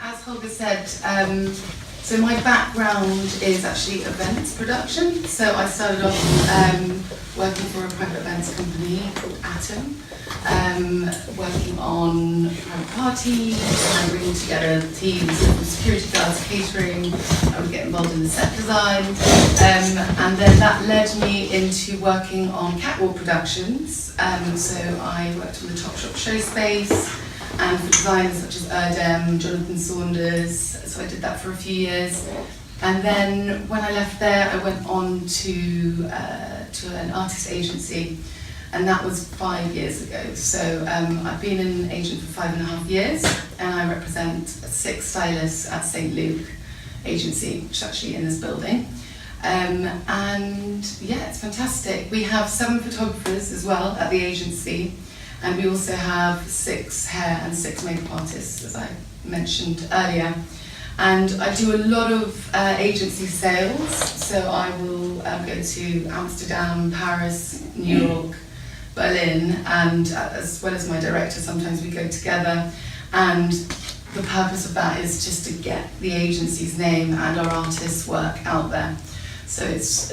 as Holger said, so my background is actually events production. So I started off working for a private events company called Atom, working on private parties and bringing together teams of security guards, catering. I would get involved in the set design, and then that led me into working on Catwalk productions. So I worked on the Top Shop show space, and for designers such as Erdem, Jonathan Saunders, so I did that for a few years. And then when I left there, I went on to an artist agency, and that was 5 years ago. So I've been an agent for 5.5 years, and I represent 6 stylists at St. Luke Agency, which is actually in this building. And yeah, it's fantastic. We have 7 photographers as well at the agency. And we also have 6 hair and 6 makeup artists, as I mentioned earlier. And I do a lot of agency sales, so I will go to Amsterdam, Paris, New York, Berlin, and as well as my director, sometimes we go together. And the purpose of that is just to get the agency's name and our artists' work out there. So it's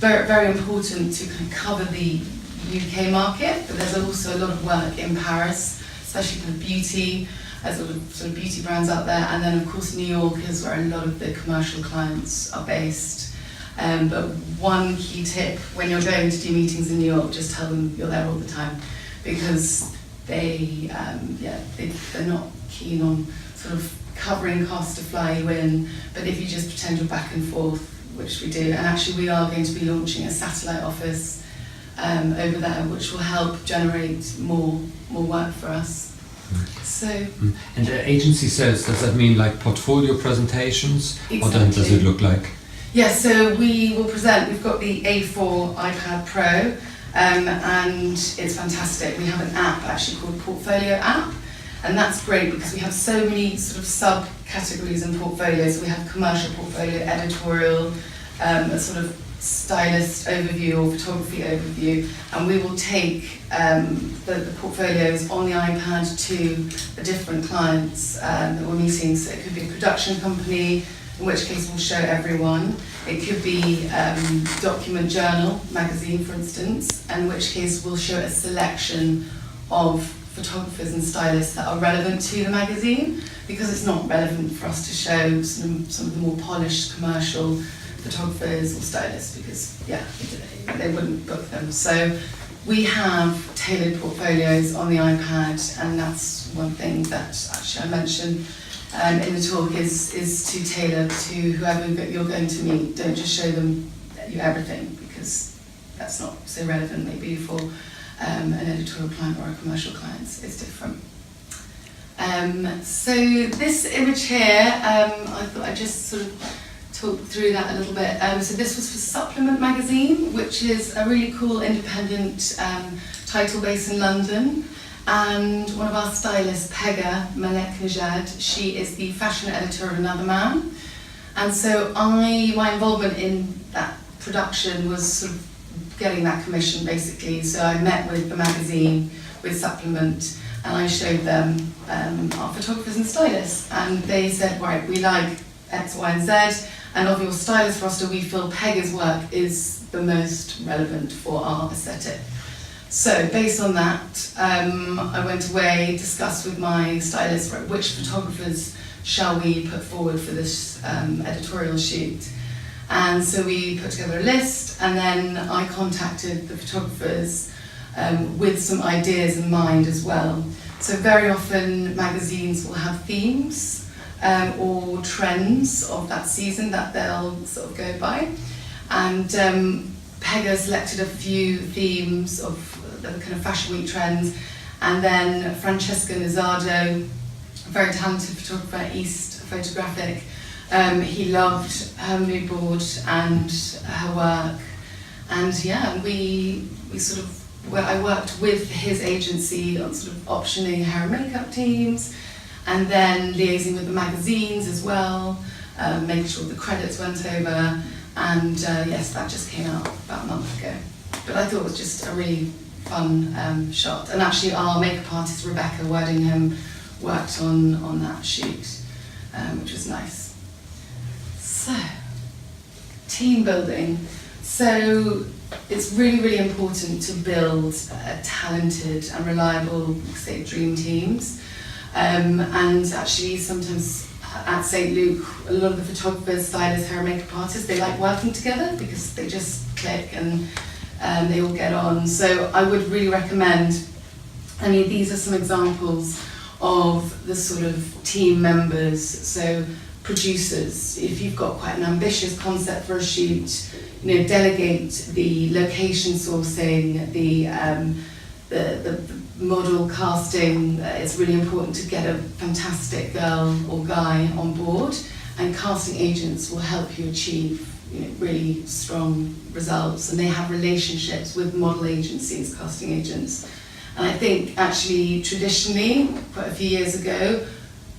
very, very important to kind of cover the UK market, but there's also a lot of work in Paris, especially for beauty. There's a lot of sort of beauty brands out there, and then of course New York is where a lot of the commercial clients are based. But one key tip when you're going to do meetings in New York, just tell them you're there all the time, because they're not keen on sort of covering costs to fly you in. But if you just pretend you're back and forth, which we do, and actually we are going to be launching a satellite office over there, which will help generate more work for us. So. And the agency sales, does that mean like portfolio presentations? Exactly. Or then does it look like? Yeah, so we will present, we've got the A4 iPad Pro, and it's fantastic. We have an app actually called Portfolio app, and that's great because we have so many sort of subcategories and portfolios. We have commercial portfolio, editorial, a sort of stylist overview or photography overview, and we will take the portfolios on the iPad to the different clients that we're meeting. So it could be a production company, in which case we'll show everyone. It could be Document Journal magazine, for instance, in which case we'll show a selection of photographers and stylists that are relevant to the magazine, because it's not relevant for us to show some of the more polished commercial photographers or stylists, because they wouldn't book them. So we have tailored portfolios on the iPad, and that's one thing that actually I mentioned in the talk is to tailor to whoever you're going to meet. Don't just show them everything, because that's not so relevant maybe for an editorial client or a commercial client. It's different. So this image here, I thought I'd just sort of talk through that a little bit. So this was for Supplement magazine, which is a really cool independent title based in London. And one of our stylists, Pega Malek-Najad, she is the fashion editor of Another Man. And so my involvement in that production was sort of getting that commission basically. So I met with the magazine, with Supplement, and I showed them our photographers and stylists. And they said, right, we like X, Y, and Z. And of your stylist roster, we feel Pega's work is the most relevant for our aesthetic. So based on that, I went away, discussed with my stylist, right, which photographers shall we put forward for this editorial shoot. And so we put together a list, and then I contacted the photographers with some ideas in mind as well. So very often magazines will have themes or trends of that season that they'll sort of go by. And Pega selected a few themes of the kind of fashion week trends, and then Francesca Nizzardo, a very talented photographer, East Photographic, he loved her mood board and her work, and yeah, I worked with his agency on sort of optioning hair and makeup teams, and then liaising with the magazines as well, making sure the credits went over, and yes, that just came out about a month ago. But I thought it was just a really fun shot, and actually our makeup artist Rebecca Wordingham worked on that shoot. which was nice. So, team building. So it's really, really important to build talented and reliable, say, dream teams. And actually sometimes at St. Luke, a lot of the photographers, stylists, hair and makeup artists, they like working together because they just click and they all get on. So I would really recommend, I mean, these are some examples of the sort of team members. So producers, if you've got quite an ambitious concept for a shoot, you know, delegate the location sourcing, the model casting. It's really important to get a fantastic girl or guy on board, and casting agents will help you achieve, you know, really strong results, and they have relationships with model agencies, casting agents. And I think actually traditionally, quite a few years ago,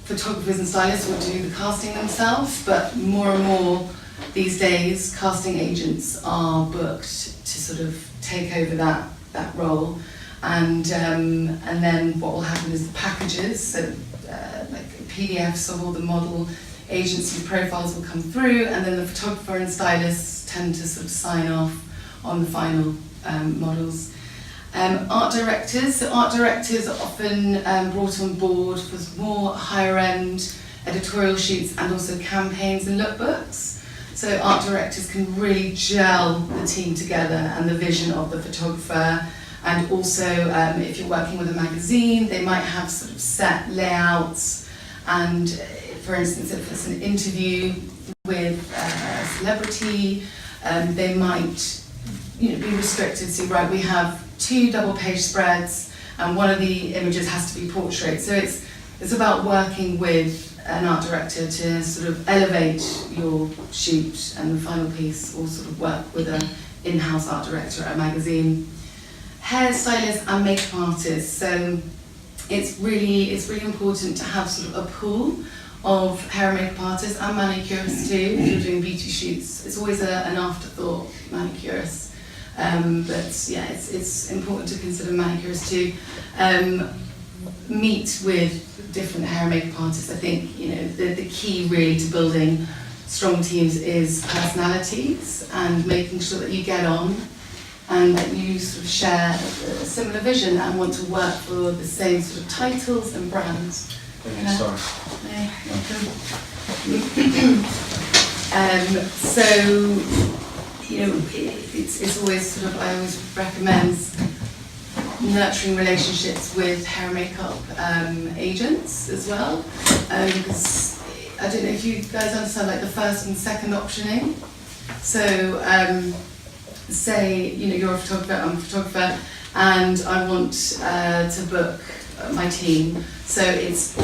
photographers and stylists would do the casting themselves, but more and more these days casting agents are booked to sort of take over that role. And then what will happen is the packages, so like PDFs of all the model agency profiles will come through, and then the photographer and stylists tend to sort of sign off on the final models. Art directors, so art directors are often brought on board for more higher end editorial shoots and also campaigns and lookbooks. So art directors can really gel the team together and the vision of the photographer. And also, if you're working with a magazine, they might have sort of set layouts. And for instance, if it's an interview with a celebrity, they might, you know, be restricted. So, right, we have 2 double-page spreads, and one of the images has to be portrait. So it's about working with an art director to sort of elevate your shoot and the final piece, or sort of work with an in-house art director at a magazine. Hairstylists and makeup artists. So it's really important to have sort of a pool of hair and makeup artists and manicurists too. If you're doing beauty shoots, it's always an afterthought, manicurists. But yeah, it's important to consider manicurists too. Meet with different hair and makeup artists. I think, you know, the key really to building strong teams is personalities and making sure that you get on and that you sort of share a similar vision and want to work for the same sort of titles and brands. Sorry. So, you know, it's always sort of, I always recommend nurturing relationships with hair and makeup agents as well, because I don't know if you guys understand like the first and second optioning. So say, you know, you're a photographer, I'm a photographer, and I want to book my team. So it's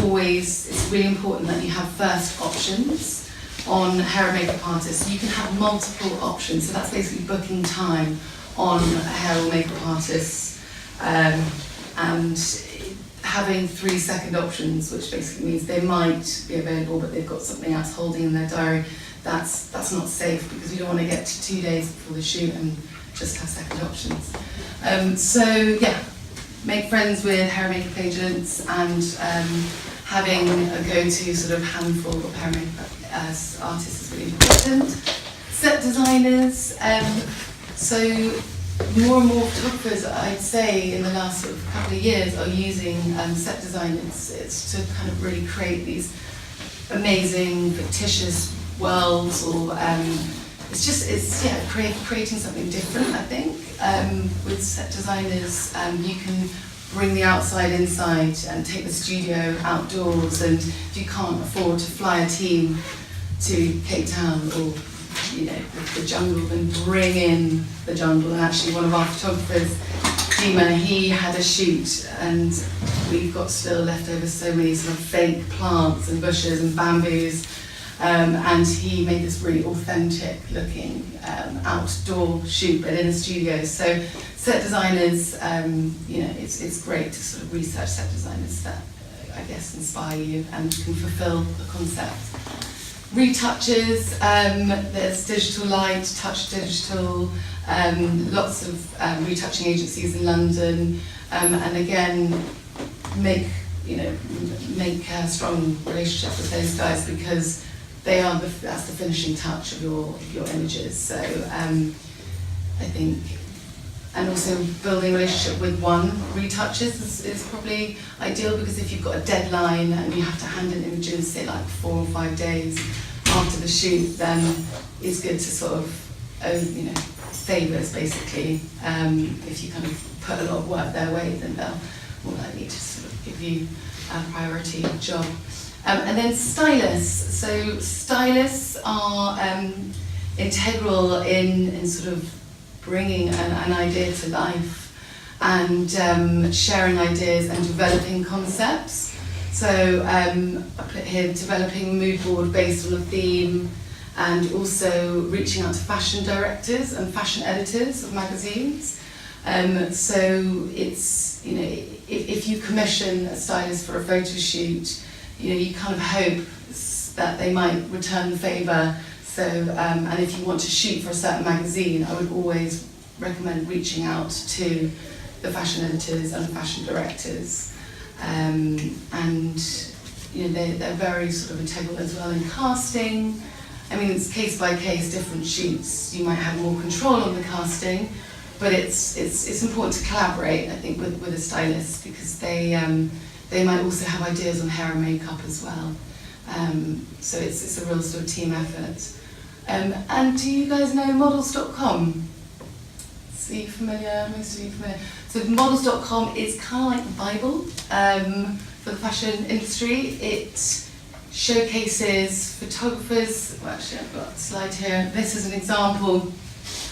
really important that you have first options on hair and makeup artists. You can have multiple options, so that's basically booking time on a hair or makeup artists, and having 3 second options, which basically means they might be available but they've got something else holding in their diary. That's not safe, because you don't want to get to 2 days before the shoot and just have second options. So yeah, make friends with hair and makeup agents, and having a go-to sort of handful of hair and makeup artists is really important. Set designers, so more and more photographers, I'd say, in the last sort of couple of years are using set designers. It's to kind of really create these amazing fictitious worlds, or creating something different. I think with set designers, you can bring the outside inside and take the studio outdoors. And if you can't afford to fly a team to Cape Town or, you know, the jungle, then bring in the jungle. And actually, one of our photographers, Dima, he had a shoot, and we've got still left over so many sort of fake plants and bushes and bamboos. And he made this really authentic looking outdoor shoot, but in a studio. So set designers, you know, it's great to sort of research set designers that I guess inspire you and can fulfill the concept. Retouches, there's Digital Light, Touch Digital, lots of retouching agencies in London, and again, make make a strong relationship with those guys, because that's the finishing touch of your images. So I think, and also building a relationship with one retouches is probably ideal, because if you've got a deadline and you have to hand in images, say like 4 or 5 days after the shoot, then it's good to sort of own, favours basically. If you kind of put a lot of work their way, then they'll more likely to sort of give you a priority job. And then stylists. So stylists are integral in sort of bringing an idea to life and sharing ideas and developing concepts. So I put here developing a mood board based on a theme, and also reaching out to fashion directors and fashion editors of magazines. So it's, if you commission a stylist for a photo shoot, you kind of hope that they might return the favour. So, and if you want to shoot for a certain magazine, I would always recommend reaching out to the fashion editors and fashion directors. And they're very sort of integral as well in casting. I mean, it's case by case, different shoots. You might have more control on the casting, but it's important to collaborate, I think, with a stylist, because they might also have ideas on hair and makeup as well. So it's a real sort of team effort. And do you guys know models.com? Are you familiar? Most of you familiar? So models.com is kind of like the Bible for the fashion industry. It showcases photographers. Well, actually, I've got a slide here. This is an example.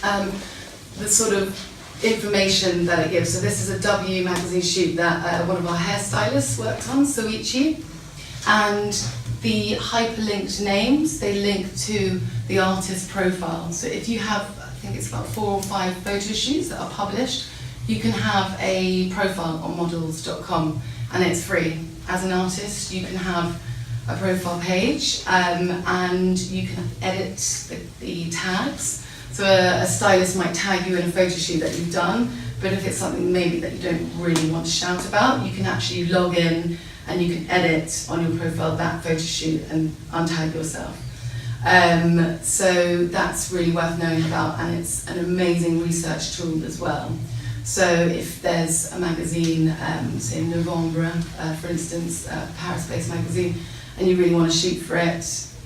The sort of information that it gives. So this is a W magazine shoot that one of our hairstylists worked on, Soichi, and the hyperlinked names, they link to the artist profile. So if you have, I think it's about 4 or 5 photo shoots that are published, you can have a profile on models.com, and it's free. As an artist, you can have a profile page, and you can edit the tags. So a stylist might tag you in a photo shoot that you've done, but if it's something maybe that you don't really want to shout about, you can actually log in and you can edit on your profile that photo shoot and untag yourself. So that's really worth knowing about, and it's an amazing research tool as well. So if there's a magazine, say Novembre, for instance, a Paris-based magazine, and you really want to shoot for it,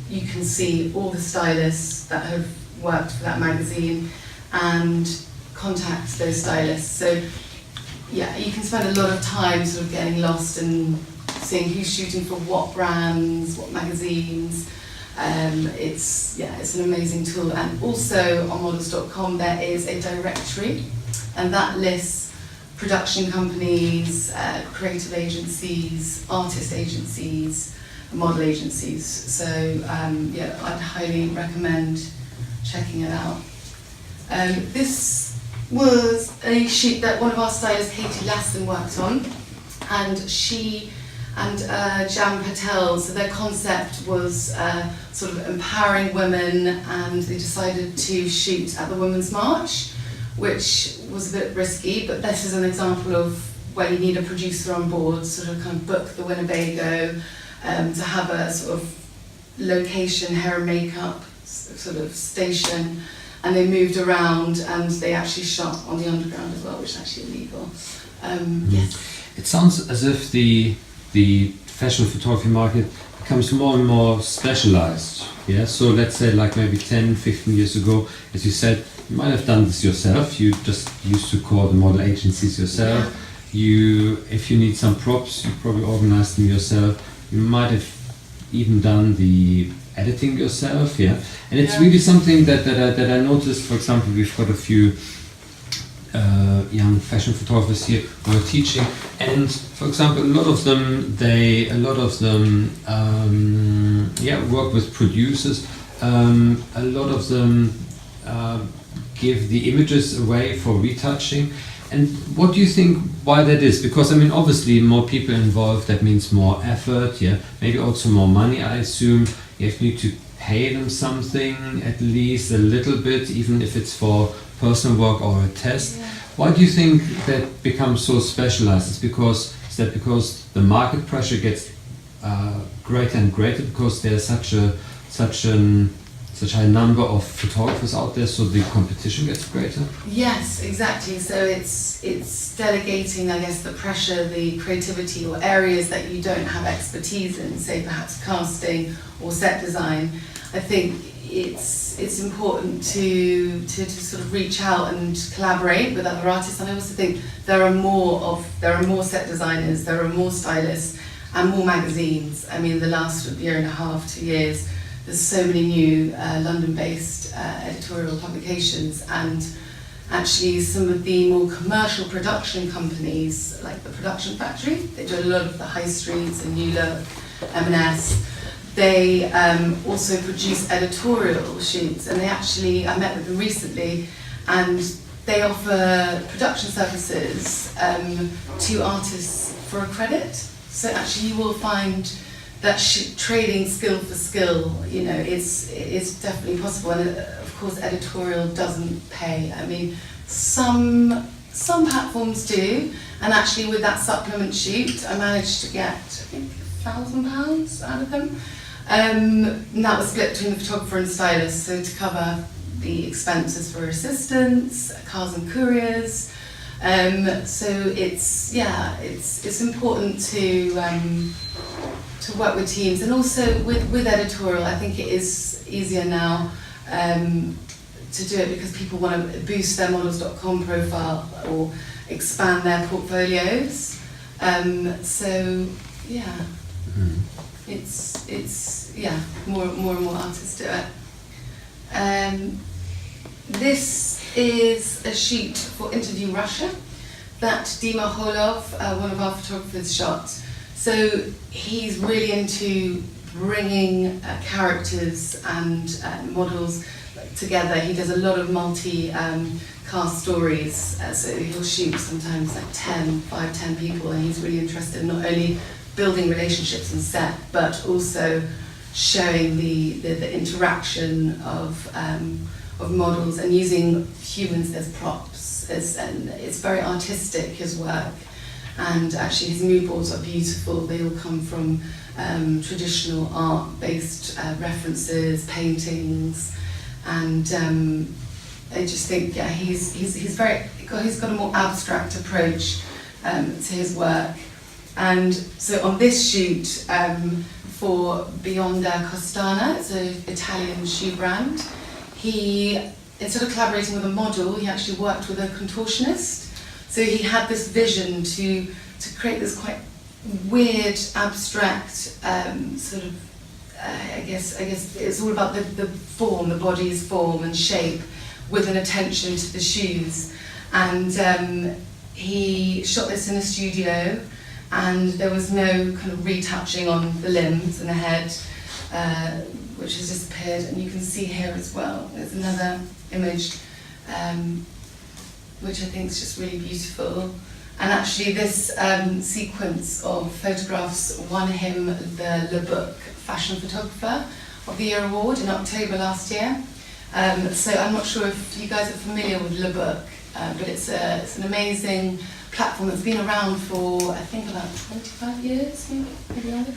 you can see all the stylists that have worked for that magazine and contact those stylists. So yeah, you can spend a lot of time sort of getting lost and seeing who's shooting for what brands, what magazines. It's an amazing tool. And also on models.com there is a directory, and that lists production companies, creative agencies, artist agencies, model agencies. So I'd highly recommend checking it out. This was a shoot that one of our stylists, Katie Laston, worked on, and she and Jam Patel, so their concept was sort of empowering women, and they decided to shoot at the Women's March, which was a bit risky, but this is an example of where you need a producer on board, sort of kind of book the Winnebago, to have a sort of location, hair and makeup sort of station, and they moved around and they actually shot on the underground as well, which is actually illegal. Yes. It sounds as if the fashion photography market becomes more and more specialized. Yeah, so let's say like maybe 10, 15 years ago, as you said, you might have done this yourself. You just used to call the model agencies yourself. Yeah. If you need some props, you probably organize them yourself. You might have even done the editing yourself, yeah. And it's really something that I noticed. For example, we've got a few young fashion photographers here who are teaching, and for example, a lot of them work with producers. A lot of them give the images away for retouching. And what do you think why that is? Because I mean, obviously more people involved, that means more effort, yeah, maybe also more money, I assume. You need to pay them something, at least a little bit, even if it's for personal work or a test. Yeah. Why do you think that becomes so specialized? It's because Is that because the market pressure gets greater and greater because there's such a number of photographers out there, so the competition gets greater? Yes, exactly. So it's delegating, I guess, the pressure, the creativity, or areas that you don't have expertise in, say perhaps casting or set design. I think it's important to sort of reach out and collaborate with other artists. And I also think there are more set designers, there are more stylists, and more magazines. I mean, the last year and a half, 2 years, there's so many new London-based editorial publications, and actually some of the more commercial production companies, like the Production Factory, they do a lot of the high streets and New Look, M&S. They also produce editorial shoots, and I met with them recently, and they offer production services to artists for a credit. So actually you will find that trading skill for skill, you know, it's definitely possible. And of course, editorial doesn't pay. I mean, some platforms do, and actually with that supplement shoot, I managed to get, I think, £1,000 out of them. And that was split between the photographer and stylist, so to cover the expenses for assistants, cars and couriers. So it's important to work with teams, and also with editorial. I think it is easier now to do it because people want to boost their models.com profile or expand their portfolios. So yeah, it's more and more artists do it. This is a shoot for Interview Russia that Dima Holov, one of our photographers, shot. So he's really into bringing characters and models together. He does a lot of multi-cast stories, so he'll shoot sometimes like 5, 10 people, and he's really interested in not only building relationships on set, but also showing the interaction of models and using humans as props. And it's very artistic, his work. And actually his mood boards are beautiful. They all come from traditional art-based references, paintings, and I just think, yeah, he's got a more abstract approach to his work. And so on this shoot for Bionda Costana, it's an Italian shoe brand, instead of collaborating with a model, he actually worked with a contortionist. So he had this vision to create this quite weird, abstract sort of, I guess it's all about the form, the body's form and shape, with an attention to the shoes. And he shot this in a studio, and there was no kind of retouching on the limbs and the head, which has disappeared. And you can see here as well, there's another image, which I think is just really beautiful. And actually this sequence of photographs won him the Le Book Fashion Photographer of the Year award in October last year. So I'm not sure if you guys are familiar with Le Book, but it's an amazing platform that's been around for, I think, about 25 years, maybe longer.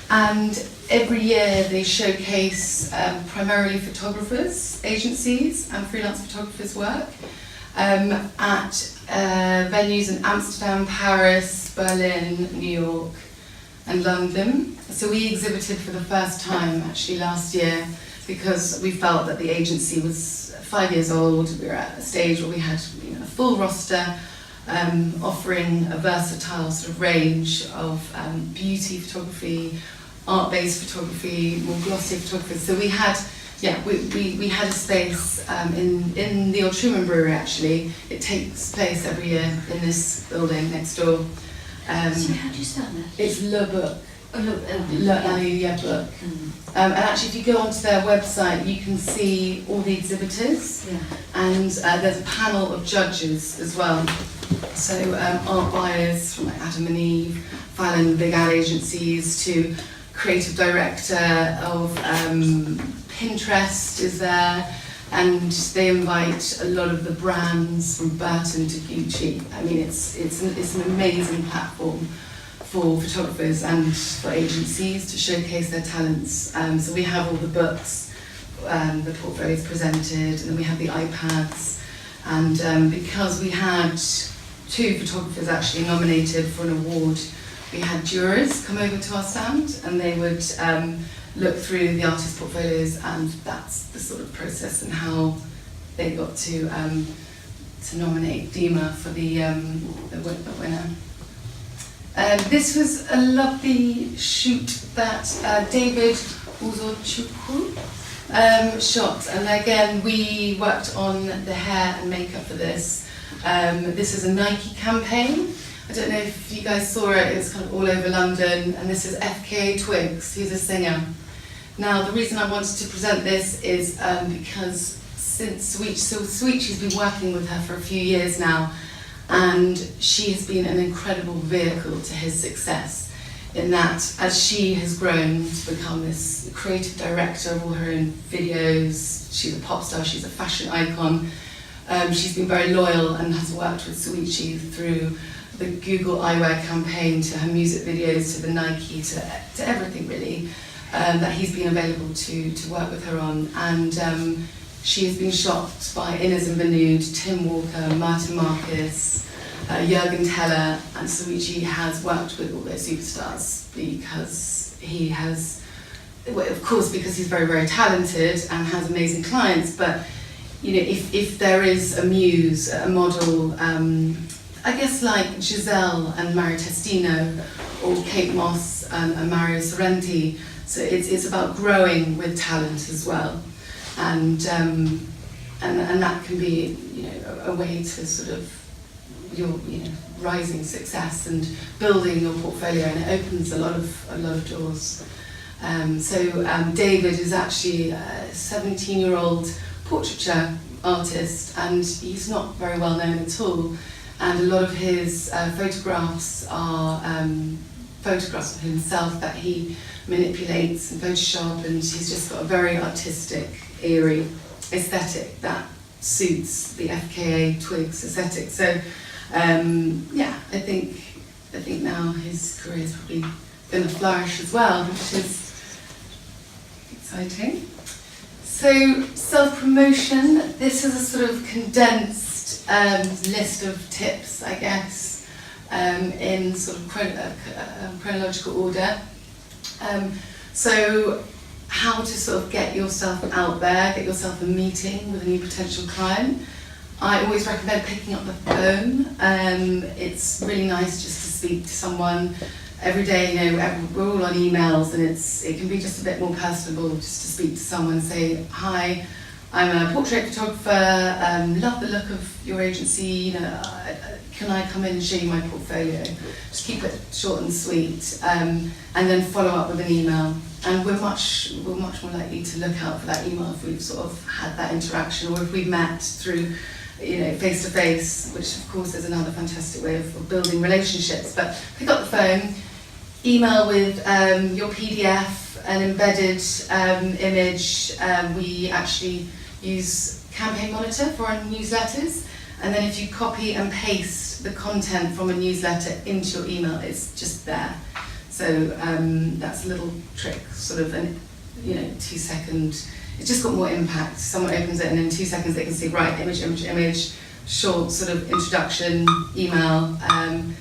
And every year they showcase primarily photographers, agencies and freelance photographers' work at venues in Amsterdam, Paris, Berlin, New York and London. So we exhibited for the first time actually last year because we felt that the agency was 5 years old. We were at a stage where we had a full roster offering a versatile sort of range of beauty photography, art-based photography, more glossy photography. So we had we had a space in the Truman Brewery actually. It takes place every year in this building next door. So how do you spell that? It's Le Book. Oh, look, Book. And actually if you go onto their website you can see all the exhibitors, and there's a panel of judges as well. So art buyers from like Adam and Eve, Fallon, big ad agencies, to creative director of Pinterest is there, and they invite a lot of the brands from Burton to Gucci. I mean, it's an amazing platform for photographers and for agencies to showcase their talents. So we have all the books, the portfolios presented, and then we have the iPads. And because we had 2 photographers actually nominated for an award, we had jurors come over to our stand, and they would look through the artist portfolios, and that's the sort of process and how they got to nominate Dima for the winner. This was a lovely shoot that David Uzochukwu shot, and again we worked on the hair and makeup for this. This is a Nike campaign. I don't know if you guys saw it, it was kind of all over London, and this is FKA Twigs, who's a singer. Now the reason I wanted to present this is because since Sweetchi's been working with her for a few years now, and she has been an incredible vehicle to his success, in that as she has grown to become this creative director of all her own videos, she's a pop star, she's a fashion icon, she's been very loyal and has worked with Sweetchi through the Google eyewear campaign, to her music videos, to the Nike, to everything really, that he's been available to work with her on. And she has been shot by Inez and Banud, Tim Walker, Martin Marcus, Jürgen Teller, and Sweetchi has worked with all those superstars because he has, well, of course because he's very, very talented and has amazing clients, but you know, if there is a muse, a model, I guess like Giselle and Mario Testino, or Kate Moss and Mario Sorrenti, so it's about growing with talent as well. And that can be, you know, a way to sort of your, you know, rising success and building your portfolio, and it opens a lot of doors. David is actually a 17-year-old portraiture artist, and he's not very well known at all. And a lot of his photographs are photographs of himself that he manipulates and Photoshop, and he's just got a very artistic, eerie aesthetic that suits the FKA Twigs aesthetic. So yeah, I think now his career is probably going to flourish as well, which is exciting. So self-promotion, this is a sort of condensed list of tips, I guess, in sort of chronological order. So how to sort of get yourself out there, get yourself a meeting with a new potential client. I always recommend picking up the phone. It's really nice just to speak to someone every day. You know, we're all on emails, and it can be just a bit more personable just to speak to someone and say, hi, I'm a portrait photographer, love the look of your agency, you know, can I come in and show you my portfolio? Just keep it short and sweet, and then follow up with an email. And we're much more likely to look out for that email if we've sort of had that interaction, or if we've met through, you know, face to face, which of course is another fantastic way of building relationships. But pick up the phone, email with your PDF, an embedded image. We actually use Campaign Monitor for our newsletters, and then if you copy and paste the content from a newsletter into your email, it's just there. So that's a little trick, sort of, an, you know, 2 second. It's just got more impact. Someone opens it and in 2 seconds they can see, right, image, short sort of introduction, email, and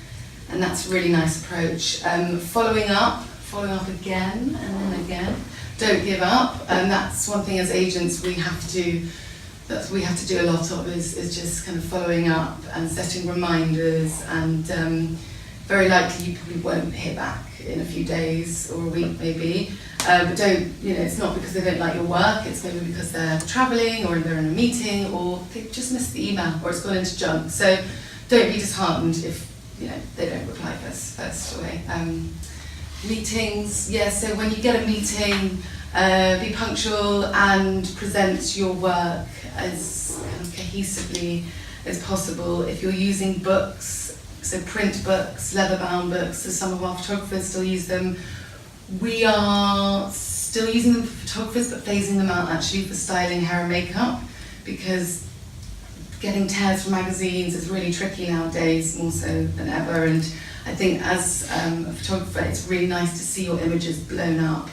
that's a really nice approach. Following up again and then again. Don't give up, and that's one thing as agents we have to do a lot of is just kind of following up and setting reminders, and very likely you probably won't hear back in a few days or a week maybe, but don't, you know, it's not because they don't like your work, it's maybe because they're travelling or they're in a meeting or they just missed the email or it's gone into junk. So don't be disheartened if, you know, they don't reply first away. Meetings, yeah, so when you get a meeting, be punctual and present your work as kind of cohesively as possible. If you're using books, so print books, leather-bound books, so some of our photographers still use them. We are still using them for photographers, but phasing them out actually for styling, hair and makeup, because getting tears from magazines is really tricky nowadays, more so than ever, and I think as a photographer, it's really nice to see your images blown up,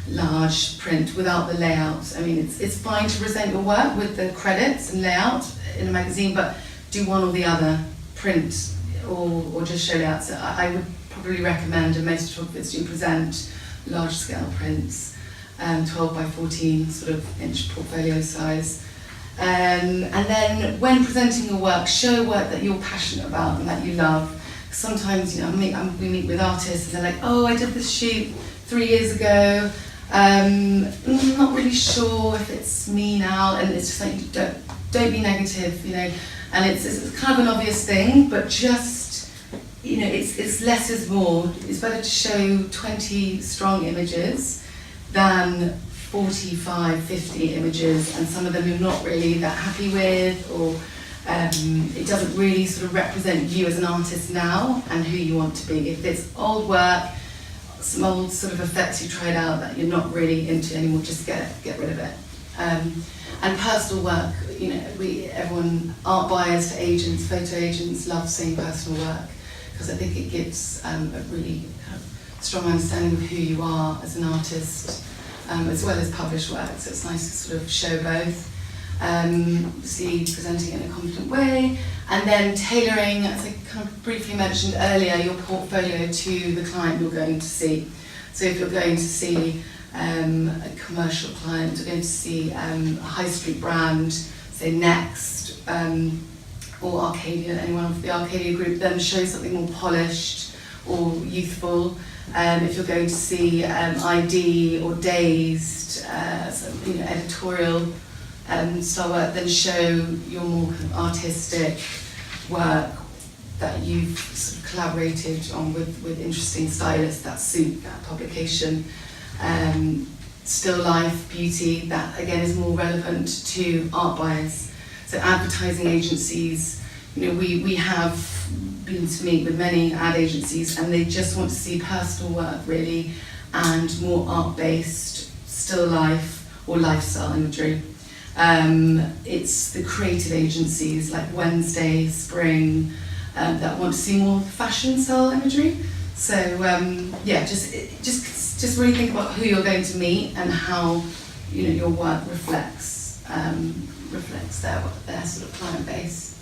large print without the layout. I mean, it's fine to present your work with the credits and layout in a magazine, but do one or the other, print or just show layout. So I would probably recommend, and most photographers do present large scale prints, 12 by 14 sort of inch portfolio size. And then when presenting your work, show work that you're passionate about and that you love. Sometimes, you know, we meet with artists and they're like, oh, I did this shoot 3 years ago. I'm not really sure if it's me now, and it's just like, don't be negative, you know. And it's kind of an obvious thing, but just, you know, it's less is more. It's better to show 20 strong images than 45, 50 images, and some of them you're not really that happy with, or it doesn't really sort of represent you as an artist now and who you want to be. If it's old work, some old sort of effects you tried out that you're not really into anymore, just get rid of it. And personal work, you know, everyone, art buyers to agents, photo agents love seeing personal work, because I think it gives a really kind of strong understanding of who you are as an artist, as well as published work. So it's nice to sort of show both. Obviously presenting in a confident way, and then tailoring, as I kind of briefly mentioned earlier, your portfolio to the client you're going to see. So if you're going to see a commercial client, you're going to see a high street brand, say Next, or Arcadia, anyone of the Arcadia group, then show something more polished or youthful. If you're going to see ID or Dazed, editorial style work, then show your more kind of artistic work that you've sort of collaborated on with interesting stylists that suit that publication. Still life, beauty, that again is more relevant to art buyers. So advertising agencies, you know, we have been to meet with many ad agencies, and they just want to see personal work really, and more art-based, still life or lifestyle imagery. It's the creative agencies like Wednesday, Spring, that want to see more fashion style imagery. So yeah, just really think about who you're going to meet and how, you know, your work reflects their sort of client base.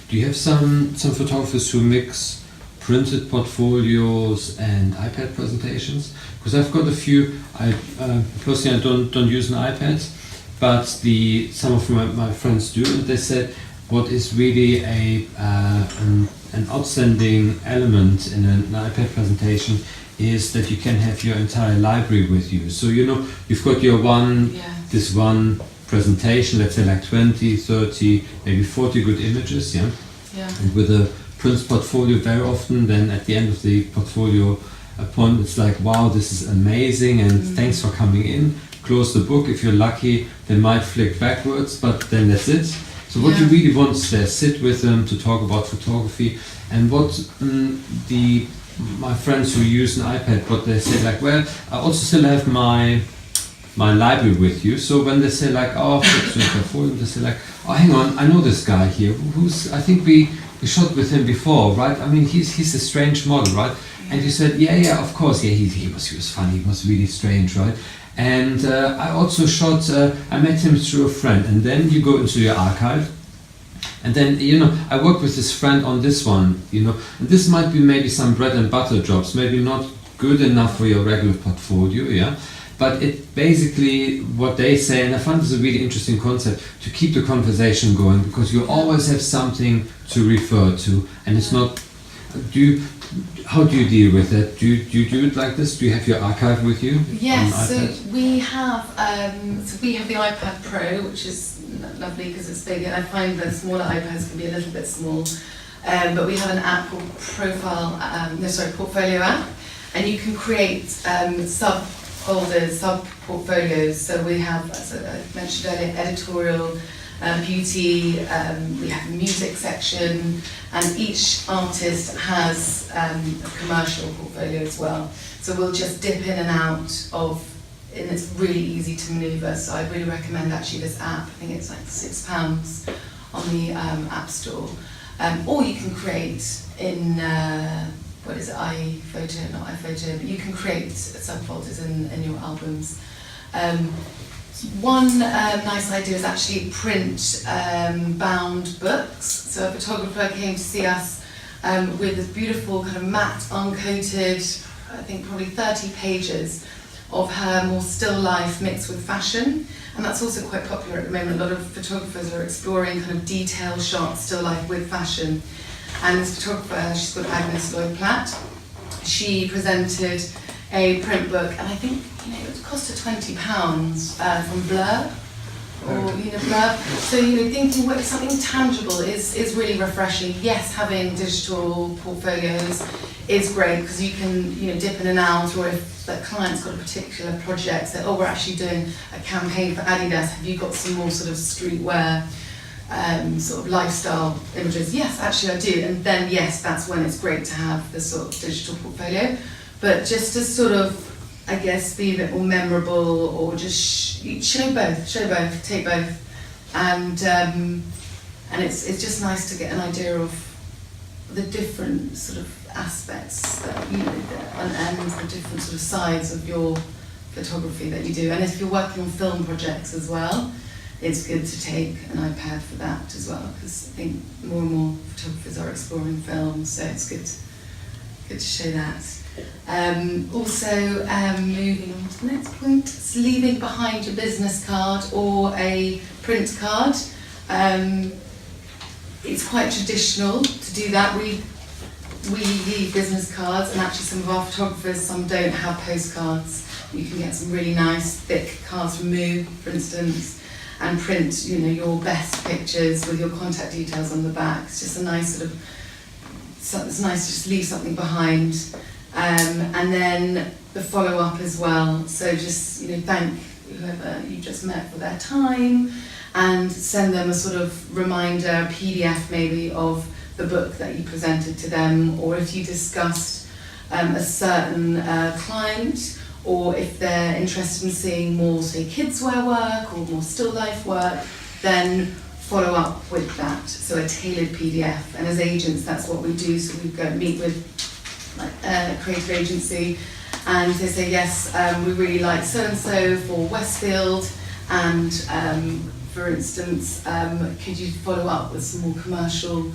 Do you have some photographers who mix printed portfolios and iPad presentations? Because I've got a few. I personally don't use an iPad, but some of my friends do, and they said what is really an outstanding element in an iPad presentation is that you can have your entire library with you. So, you know, you've got your this one presentation, let's say like 20, 30, maybe 40 good images, yeah? And with a print portfolio, very often then at the end of the portfolio point, it's like, wow, this is amazing, and thanks for coming in. Close the book. If you're lucky, they might flick backwards, but then that's it. So what you really want is there, sit with them to talk about photography, and what my friends who use an iPad, what they say like, well, I also still have my library with you. So when they say like, oh, they say like, oh, hang on, I know this guy here, I think we shot with him before, right? I mean, he's a strange model, right? And you said, yeah, of course, yeah, he was funny, he was really strange, right? And I also shot, I met him through a friend, and then you go into your archive, and then, you know, I worked with this friend on this one, you know, and this might be maybe some bread and butter jobs, maybe not good enough for your regular portfolio, yeah, but it basically, what they say, and I found this a really interesting concept, to keep the conversation going, because you always have something to refer to, and it's not, how do you deal with it? Do you do it like this? Do you have your archive with you? Yes, so we have the iPad Pro, which is lovely because it's big, and I find that smaller iPads can be a little bit small. But we have an app called Portfolio app, and you can create sub-folders, sub-portfolios. So we have, as I mentioned earlier, editorial, beauty, we have a music section, and each artist has a commercial portfolio as well. So we'll just dip in and out of, and it's really easy to maneuver. So I really recommend actually this app. I think it's like £6 on the App Store. Or you can create in what is it, iPhoto, not iPhoto, but you can create subfolders in your albums. One nice idea is actually print bound books. So a photographer came to see us with this beautiful kind of matte, uncoated, I think probably 30 pages of her more still life mixed with fashion. And that's also quite popular at the moment. A lot of photographers are exploring kind of detail shots, still life with fashion. And this photographer, she's called Agnes Lloyd Platt, she presented a print book, and I think it cost her £20 from Blur, or Blur. So thinking what something tangible is really refreshing. Yes, having digital portfolios is great because you can dip in and out, or if the client's got a particular project, say, oh, we're actually doing a campaign for Adidas, have you got some more sort of streetwear sort of lifestyle images? Yes, actually I do. And then yes, that's when it's great to have the sort of digital portfolio. But just to sort of, I guess, be a bit more memorable, or just show both, take both, and it's just nice to get an idea of the different sort of aspects that and the different sort of sides of your photography that you do. And if you're working on film projects as well, it's good to take an iPad for that as well, because I think more and more photographers are exploring films, so it's good to show that. Also, moving on to the next point, it's leaving behind your business card or a print card. It's quite traditional to do that. We leave business cards, and actually some of our photographers, some don't have postcards. You can get some really nice thick cards from Move, for instance, and print your best pictures with your contact details on the back. It's just a nice it's nice to just leave something behind. And then the follow-up as well. So just thank whoever you just met for their time, and send them a sort of reminder, a PDF maybe, of the book that you presented to them, or if you discussed a certain client, or if they're interested in seeing more, say, kids wear work or more still life work, then follow up with that. So a tailored PDF. And as agents, that's what we do. So we go meet with a creative agency, and they say, yes, we really like so-and-so for Westfield, and for instance, could you follow up with some more commercial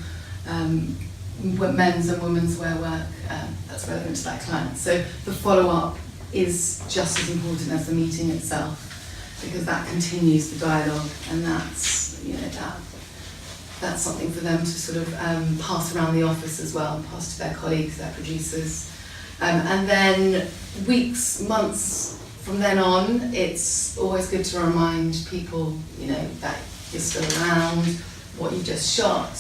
men's and women's wear work that's relevant to that client. So the follow-up is just as important as the meeting itself, because that continues the dialogue, and that's that's something for them to sort of pass around the office as well, pass to their colleagues, their producers. And then weeks, months from then on, it's always good to remind people, that you're still around, what you just shot.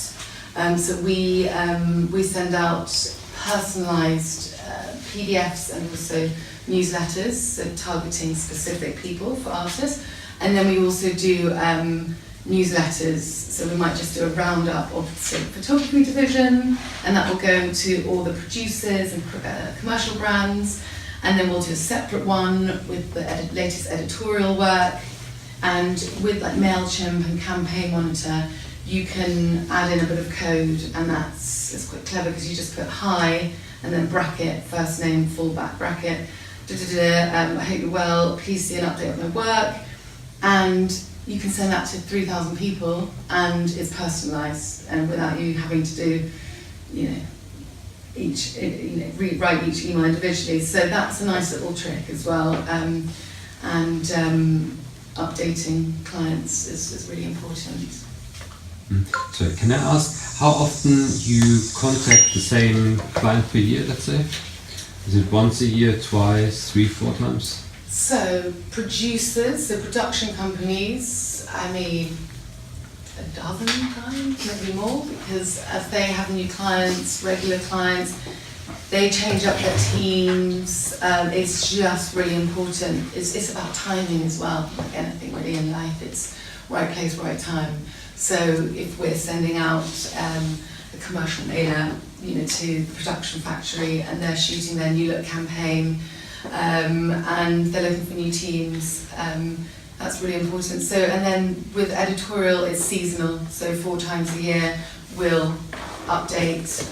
So we send out personalised PDFs and also newsletters, so targeting specific people for artists. And then we also do newsletters, so we might just do a roundup of the photography division, and that will go to all the producers and commercial brands, and then we'll do a separate one with the latest editorial work. And with like MailChimp and Campaign Monitor, you can add in a bit of code, and it's quite clever because you just put hi and then bracket, first name, fullback bracket, I hope you're well, please see an update of my work, and you can send that to 3,000 people, and it's personalised, and without you having to do, rewrite each email individually. So that's a nice little trick as well, and updating clients is really important. So can I ask how often you contact the same client per year, let's say? Is it once a year, twice, 3, 4 times? So producers, so production companies, I mean, a dozen times, maybe more, because as they have new clients, regular clients, they change up their teams. It's just really important. It's about timing as well, like anything really in life. It's right place, right time. So if we're sending out a commercial mailer, to the production factory, and they're shooting their new look campaign, and they're looking for new teams, that's really important. So, and then with editorial, it's seasonal. So 4 times a year, we'll update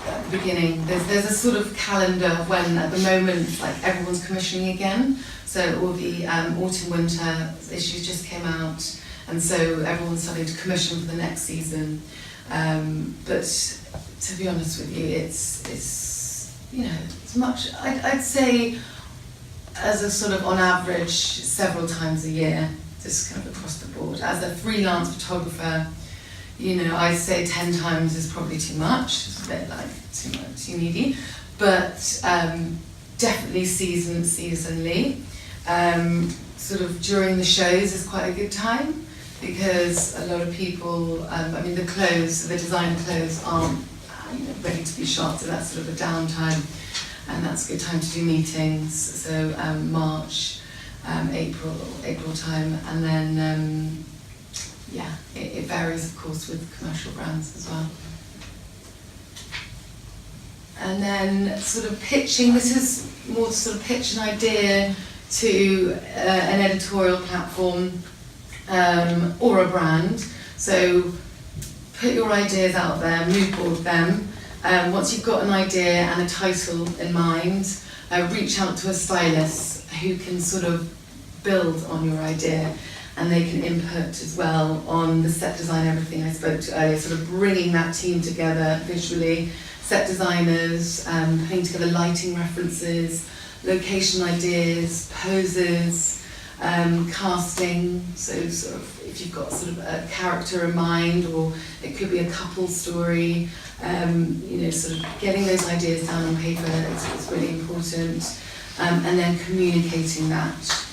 at the beginning. There's a sort of calendar of when, at the moment, like everyone's commissioning again. So all the autumn winter issues just came out, and so everyone's starting to commission for the next season. But to be honest with you, it's you know, it's much. I'd say as a sort of on average several times a year, just kind of across the board. As a freelance photographer, you know, I'd say 10 times is probably too much. It's a bit like too needy, but definitely seasonally. Sort of during the shows is quite a good time because a lot of people, I mean, the designer clothes aren't ready to be shot, so that's sort of a downtime, and that's a good time to do meetings. So March, April time, and then yeah, it varies of course with commercial brands as well. And then sort of pitching, this is more to sort of pitch an idea to an editorial platform or a brand. So put your ideas out there, mood board them. Once you've got an idea and a title in mind, reach out to a stylist who can sort of build on your idea, and they can input as well on the set design, everything I spoke to earlier, sort of bringing that team together visually, set designers, putting together lighting references, location ideas, poses, casting, so sort of if you've got sort of a character in mind, or it could be a couple story, you know, sort of getting those ideas down on paper is really important, and then communicating that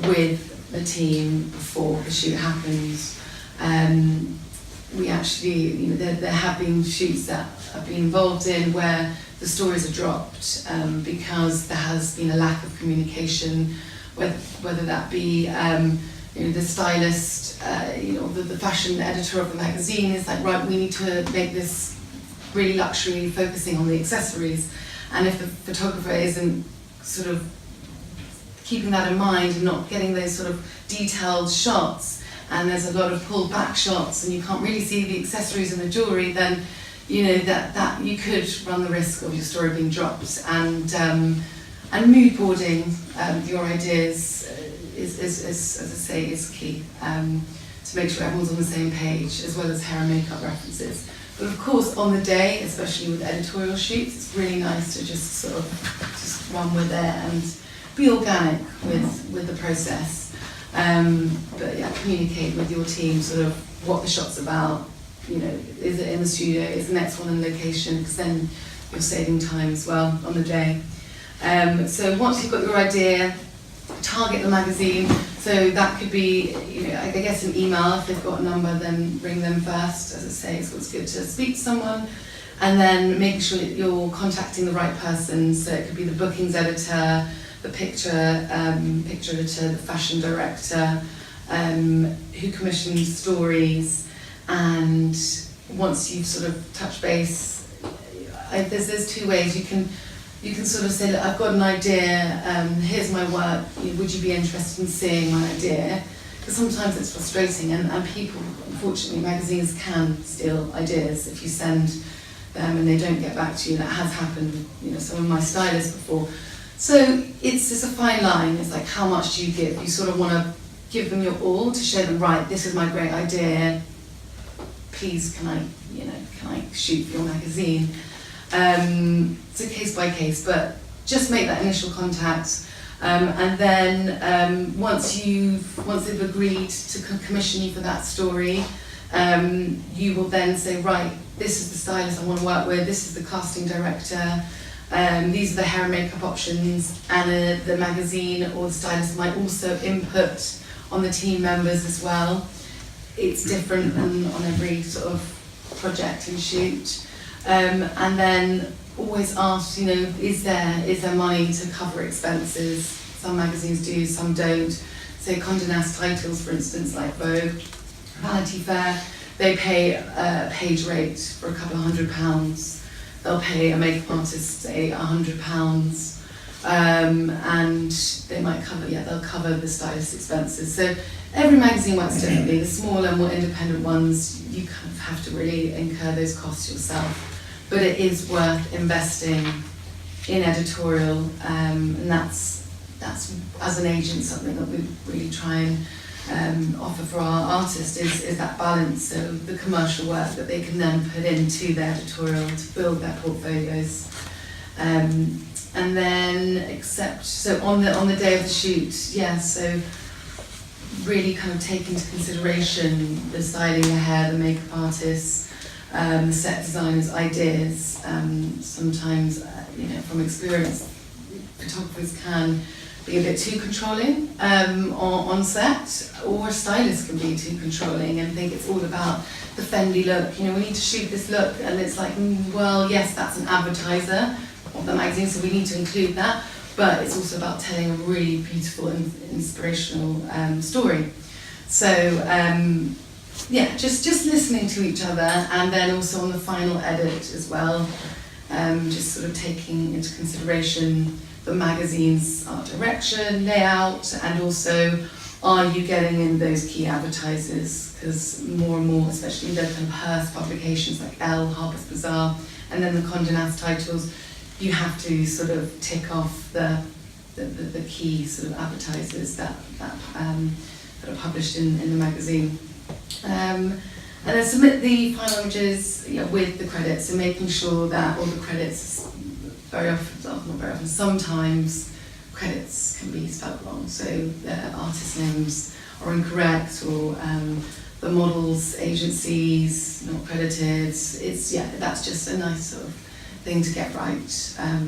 with the team before the shoot happens. We actually, you know, there have been shoots that I've been involved in where the stories are dropped because there has been a lack of communication, whether that be you know, the stylist, you know, the fashion editor of the magazine is like, right, we need to make this really luxury, focusing on the accessories, and if the photographer isn't sort of keeping that in mind and not getting those sort of detailed shots, and there's a lot of pulled back shots and you can't really see the accessories and the jewellery, then you know that you could run the risk of your story being dropped. And mood boarding your ideas is as I say, is key to make sure everyone's on the same page, as well as hair and makeup references. But of course, on the day, especially with editorial shoots, it's really nice to just sort of just run with it and be organic with the process. But yeah, communicate with your team sort of what the shot's about. You know, is it in the studio? Is the next one in location? Because then you're saving time as well on the day. So once you've got your idea, target the magazine. So that could be, you know, I guess an email. If they've got a number, then ring them first. As I say, so it's good to speak to someone, and then making sure that you're contacting the right person. So it could be the bookings editor, the picture editor, the fashion director, who commissions stories. And once you've sort of touched base, there's two ways. You can sort of say, look, I've got an idea, here's my work, would you be interested in seeing my idea? Because sometimes it's frustrating, and people, unfortunately, magazines can steal ideas if you send them and they don't get back to you. That has happened with, you know, some of my stylists before. So it's just a fine line. It's like, how much do you give? You sort of want to give them your all to show them, right, this is my great idea, please can I shoot for your magazine? It's a case by case, but just make that initial contact, and then once they've agreed to commission you for that story, you will then say, right, this is the stylist I want to work with, this is the casting director, these are the hair and makeup options, and the magazine or the stylist might also input on the team members as well. It's different on every sort of project and shoot. And then always ask, you know, is there money to cover expenses? Some magazines do, some don't. So Condé Nast titles, for instance, like Vogue, Vanity Fair, they pay a page rate for a couple of £100. They'll pay a makeup artist, say, £100. And they might cover, they'll cover the stylist expenses. So every magazine works differently. The smaller, more independent ones, you kind of have to really incur those costs yourself. but it is worth investing in editorial, and that's as an agent something that we really try and offer for our artists is that balance of the commercial work that they can then put into their editorial to build their portfolios. And then so on the day of the shoot, so really kind of take into consideration the styling, the hair, the makeup artists, the set designers' ideas. Sometimes, from experience, photographers can be a bit too controlling on set, or a stylist can be too controlling and think it's all about the Fendi look. We need to shoot this look, and it's like, well, yes, that's an advertiser of the magazine, so we need to include that, but it's also about telling a really beautiful and inspirational story. So just listening to each other, and then also on the final edit as well, just sort of taking into consideration the magazine's art direction, layout, and also, are you getting in those key advertisers? Because more and more, especially the kind of Hearst publications like Elle, Harper's Bazaar, and then the Condé Nast titles, you have to sort of tick off the key sort of advertisers that are published in the magazine. And then submit the final images with the credits, and making sure that all the credits, not very often, sometimes credits can be spelled wrong, so the artist names are incorrect, or the models' agencies not credited. That's just a nice sort of thing to get right at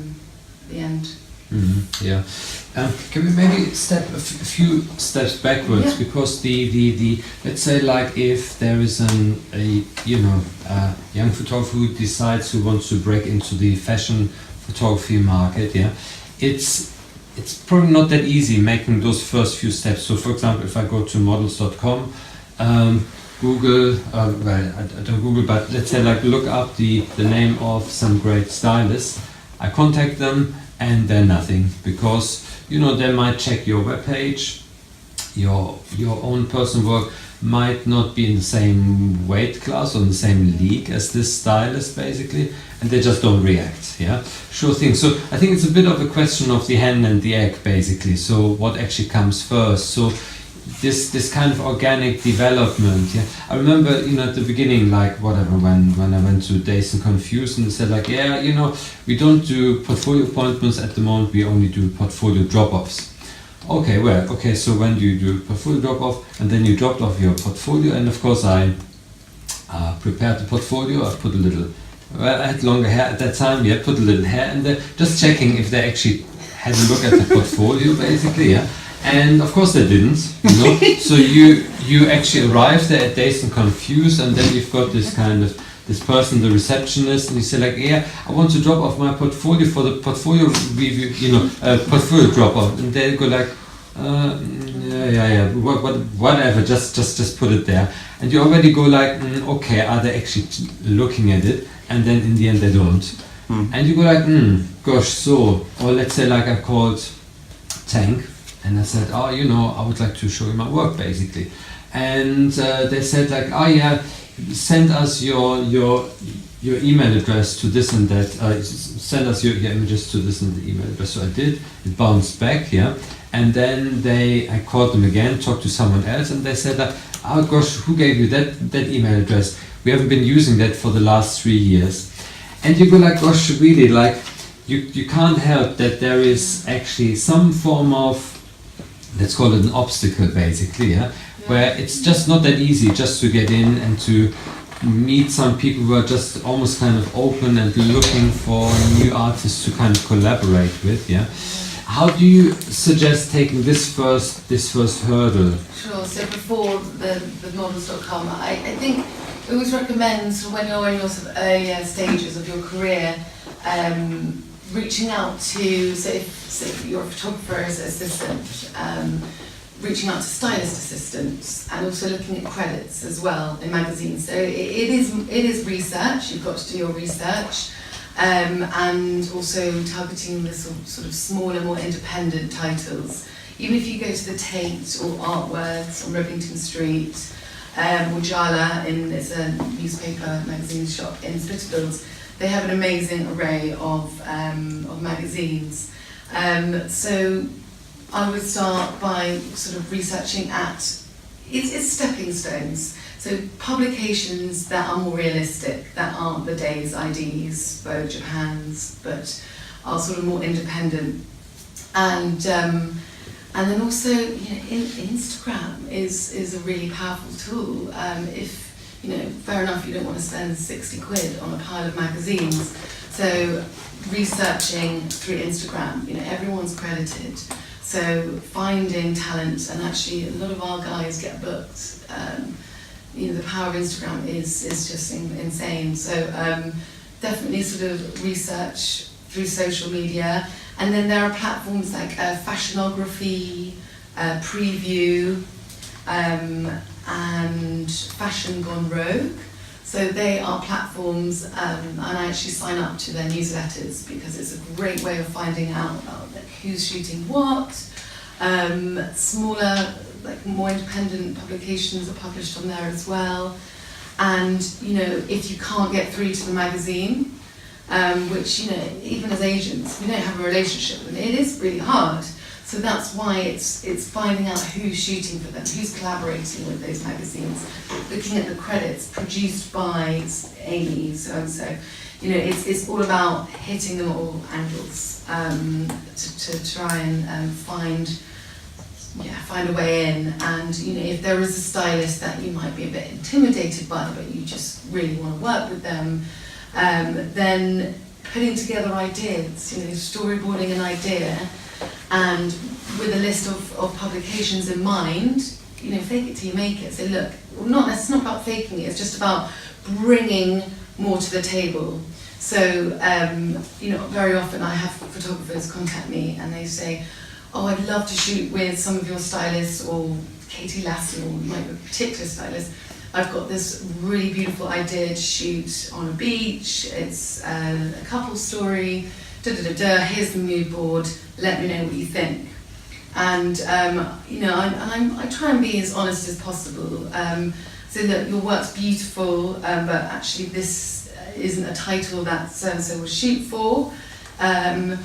the end. Can we maybe step a few steps backwards, because the let's say, like, if there is a young photographer who decides who wants to break into the fashion photography market, it's probably not that easy making those first few steps. So for example, if I go to models.com, Google, I don't Google, but let's say, like, look up the name of some great stylists, I contact them, and they're nothing, because they might check your webpage, your own personal work might not be in the same weight class or in the same league as this stylist, basically, and they just don't react. Sure thing. So I think it's a bit of a question of the hen and the egg, basically. So what actually comes first? So this kind of organic development. I remember, at the beginning, like, whatever, when I went to Dazed and Confused, and they said, like, we don't do portfolio appointments at the moment, we only do portfolio drop-offs. Okay, so when do you do portfolio drop-off? And then you dropped off your portfolio, and of course I prepared the portfolio. I put a little, I had longer hair at that time, put a little hair in there, just checking if they actually had a look at the portfolio, basically, And of course they didn't, So you actually arrived there at Dazed and Confused, and then you've got this person, the receptionist, and you say, like, I want to drop off my portfolio for the portfolio review, portfolio drop off, and they go like, whatever, just put it there, and you already go like, okay, are they actually looking at it? And then in the end they don't, and you go like, gosh, so, or let's say, like, I called Tank. And I said, I would like to show you my work, basically. And they said, like, send us your email address to this and that. Send us your images to this and the email address. So I did. It bounced back, And then I called them again, talked to someone else, and they said, oh gosh, who gave you that email address? We haven't been using that for the last 3 years. And you go like, gosh, really, like, you can't help that there is actually some form of, let's call it an obstacle, basically, where it's just not that easy just to get in and to meet some people who are just almost kind of open and looking for new artists to kind of collaborate with. How do you suggest taking this first hurdle? Sure. So before the models.com, I think I always recommend, when you're in your sort of earlier stages of your career, reaching out to, so if you're a photographer's assistant, reaching out to stylist assistants, and also looking at credits as well in magazines. So it is research. You've got to do your research, and also targeting the sort of smaller, more independent titles. Even if you go to the Tate or Artworks on Rivington Street, or Jala, it's a newspaper magazine shop in Spitalfields, they have an amazing array of magazines. So I would start by sort of researching it's stepping stones. So publications that are more realistic, that aren't the day's IDs, Vogue, Japan's, but are sort of more independent. And then also, Instagram is a really powerful tool. If fair enough, you don't want to spend 60 quid on a pile of magazines. So researching through Instagram, everyone's credited. So finding talent, and actually a lot of our guys get booked. The power of Instagram is just insane. So definitely sort of research through social media. And then there are platforms like Fashionography, Preview, and Fashion Gone Rogue. So they are platforms, and I actually sign up to their newsletters because it's a great way of finding out who's shooting what. Smaller, more independent publications are published on there as well. And if you can't get through to the magazine, which even as agents, we don't have a relationship with them. It is really hard. So that's why it's finding out who's shooting for them, who's collaborating with those magazines, looking at the credits, produced by Amy, so and so. It's all about hitting them at all angles to try and find a way in. And if there is a stylist that you might be a bit intimidated by, but you just really want to work with them, then putting together ideas, storyboarding an idea, and with a list of publications in mind, fake it till you make it. So look, it's not about faking it, it's just about bringing more to the table. So, very often I have photographers contact me and they say, oh, I'd love to shoot with some of your stylists, or Katie Lassie, or my particular stylist. I've got this really beautiful idea to shoot on a beach. It's a couple story, here's the mood board, let me know what you think. And I try and be as honest as possible. So that your work's beautiful, but actually this isn't a title that so-and-so will shoot for. And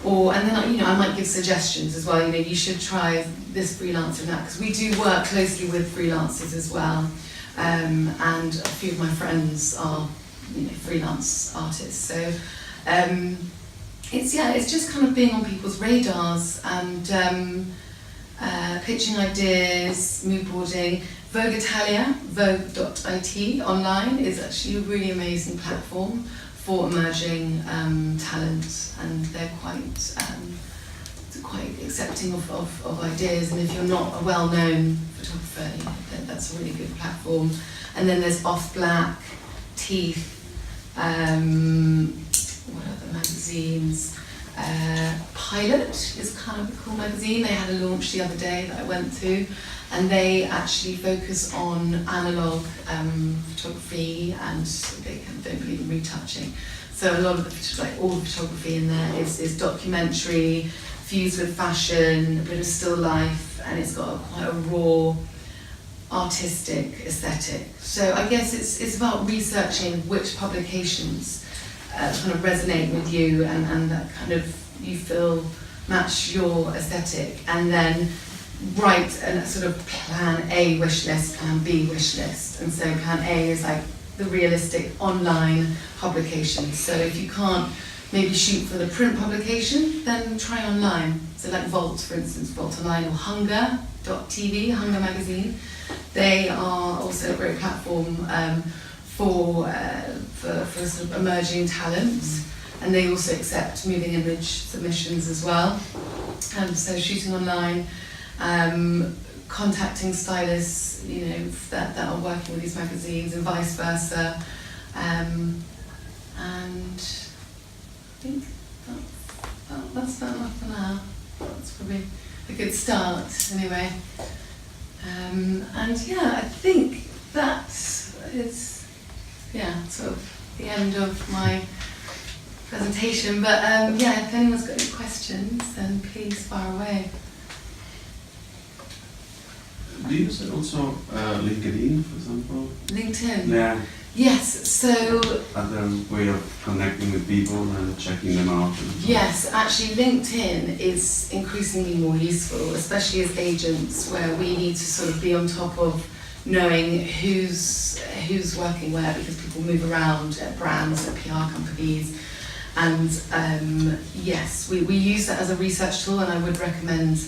then I might give suggestions as well. You should try this freelancer and that, because we do work closely with freelancers as well. And a few of my friends are freelance artists. So it's just kind of being on people's radars and pitching ideas, mood boarding. Vogue Italia, vogue.it online is actually a really amazing platform for emerging talent, and they're quite accepting of ideas. And if you're not a well-known photographer, that's a really good platform. And then there's Off Black, Teeth, what other magazines? Pilot is kind of a cool magazine. They had a launch the other day that I went to, and they actually focus on analog photography, and they don't believe in retouching. So a lot of all the photography in there is documentary, fused with fashion, a bit of still life, and it's got quite a raw, artistic aesthetic. So I guess it's about researching which publications kind of resonate with you and that kind of you feel match your aesthetic, and then write a sort of plan A wish list, plan B wish list. And so plan A is like the realistic online publications. So if you can't maybe shoot for the print publication, then try online. So like Volt, for instance, Volt Online, or Hunger.tv, Hunger magazine. They are also a great platform for sort of emerging talents, and they also accept moving image submissions as well. So shooting online, contacting stylists, that are working with these magazines, and vice versa. And I think that's about enough for now. That's probably a good start, anyway. And yeah, I think that is sort of the end of my presentation. But if anyone's got any questions, then please fire away. Do you use also LinkedIn, for example? LinkedIn? Yeah. Yes, so Other way of connecting with people and checking them out. And so. yes, actually LinkedIn is increasingly more useful, especially as agents, where we need to sort of be on top of knowing who's working where, because people move around at brands, at PR companies, and yes, we use that as a research tool, and I would recommend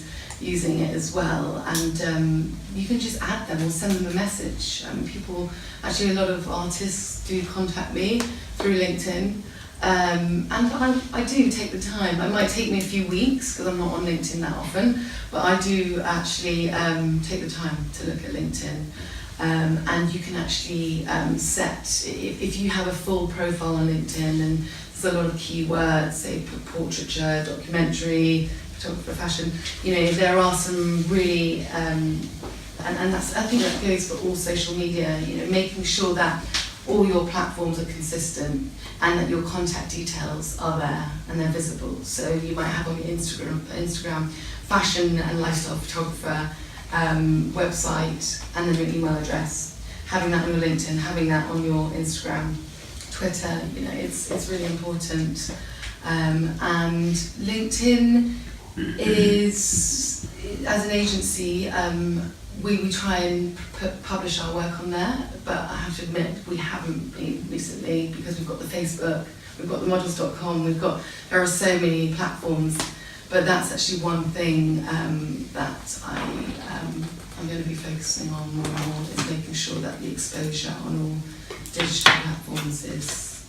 using it as well. And you can just add them or send them a message. People, actually a lot of artists do contact me through LinkedIn, and I do take the time. It might take me a few weeks because I'm not on LinkedIn that often, but I do actually take the time to look at LinkedIn. And you can actually set, if you have a full profile on LinkedIn, and there's a lot of keywords, say portraiture, documentary, photographer, fashion, you know, there are some really, and that's, I think that goes for all social media, you know, making sure that all your platforms are consistent and that your contact details are there and they're visible. So you might have on your Instagram fashion and lifestyle photographer, website, and then your email address. Having that on your LinkedIn, having that on your Instagram, Twitter, you know, it's really important. And LinkedIn is, as an agency, we try and publish our work on there, but I have to admit we haven't been recently, because we've got the Facebook, we've got the models.com, there are so many platforms, but that's actually one thing that I'm going to be focusing on more and more, is making sure that the exposure on all digital platforms is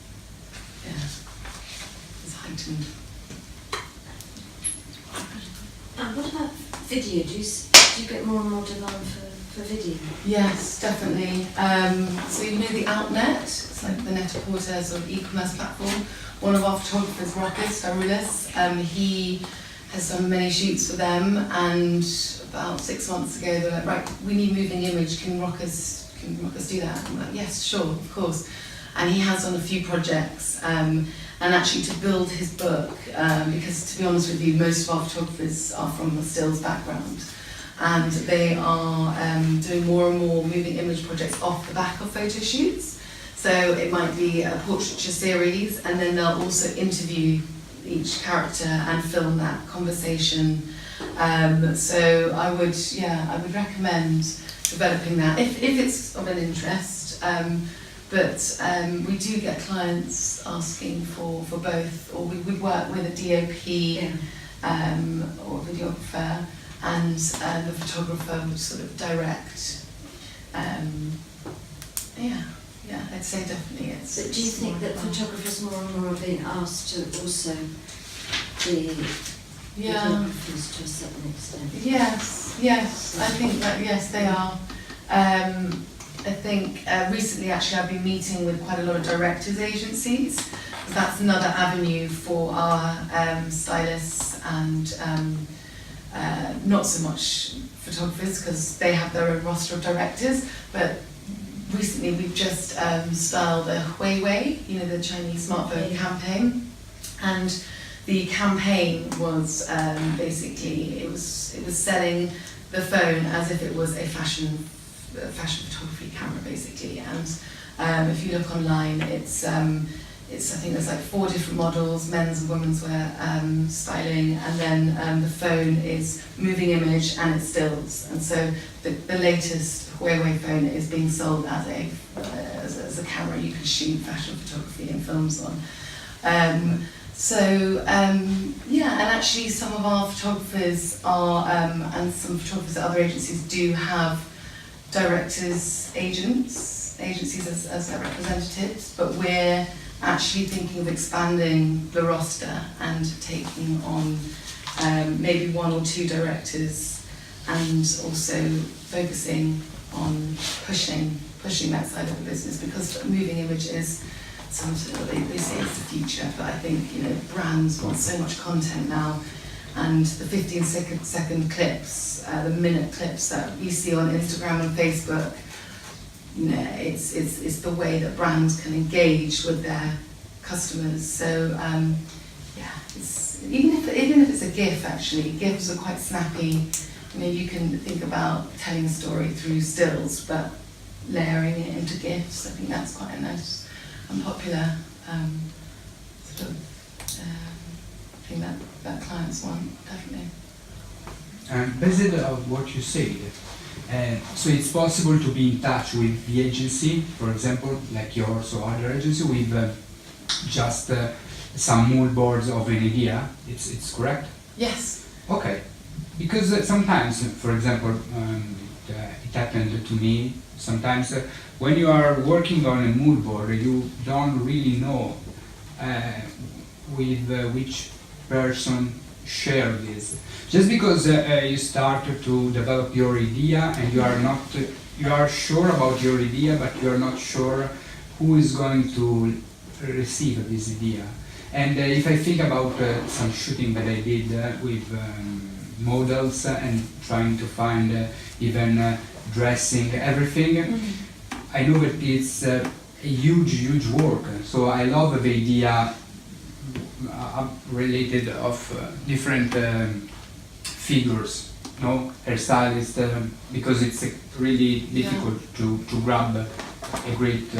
heightened. And what about video? Do you get more and more demand for video? Yes, definitely. So you know the Outnet, it's like the Net-a-Porter sort of e-commerce platform. One of our photographers, Stylists, he has done many shoots for them, and about 6 months ago they were like, right, we need moving image, can Rockers do that? I'm like, yes, sure, of course. And he has done a few projects, and actually to build his book, because to be honest with you, most of our photographers are from a stills background, and they are doing more and more moving image projects off the back of photo shoots. So it might be a portraiture series, and then they'll also interview each character and film that conversation. So I would recommend developing that if it's of an interest. But we do get clients asking for both, or we would work with a DOP or videographer, and the photographer would sort of direct. I'd say definitely it's. But do you think that photographers more and more are being asked to also be videographers to a certain extent? Yes, I think that, yes, they are. I think recently actually I've been meeting with quite a lot of directors' agencies. That's another avenue for our stylists and not so much photographers, because they have their own roster of directors, but recently we've just styled a Huawei, you know, the Chinese smartphone campaign, and the campaign was basically it was selling the phone as if it was a fashion photography camera, basically. And if you look online, it's I think there's like 4 different models, men's and women's wear, styling, and then the phone is moving image and it's stills. And so the latest Huawei phone is being sold as a camera you can shoot fashion photography and films on. And actually some of our photographers are, and some photographers at other agencies do have directors, agencies as their representatives, but we're actually thinking of expanding the roster and taking on maybe 1 or 2 directors, and also focusing on pushing that side of the business, because moving image is something they say it's the future, but I think, you know, brands want so much content now, and the 15-second clips, the minute clips that we see on Instagram and Facebook, you know, it's the way that brands can engage with their customers. So it's even if it's a GIF, actually, GIFs are quite snappy. You know, you can think about telling a story through stills, but layering it into GIFs. I think that's quite a nice and popular sort of thing that clients want, definitely. And based on what you said, so it's possible to be in touch with the agency, for example, like yours or other agency, with just some mood boards of an idea. It's correct? Yes. Okay. Because sometimes, for example, it happened to me. Sometimes when you are working on a mood board, you don't really know with which person share this. Just because you start to develop your idea and you are sure about your idea, but you are not sure who is going to receive this idea. And if I think about some shooting that I did with models and trying to find even dressing, everything, I know that it's a huge work. So I love the idea related of different figures, no, hairstylist, because it's really difficult to grab a great.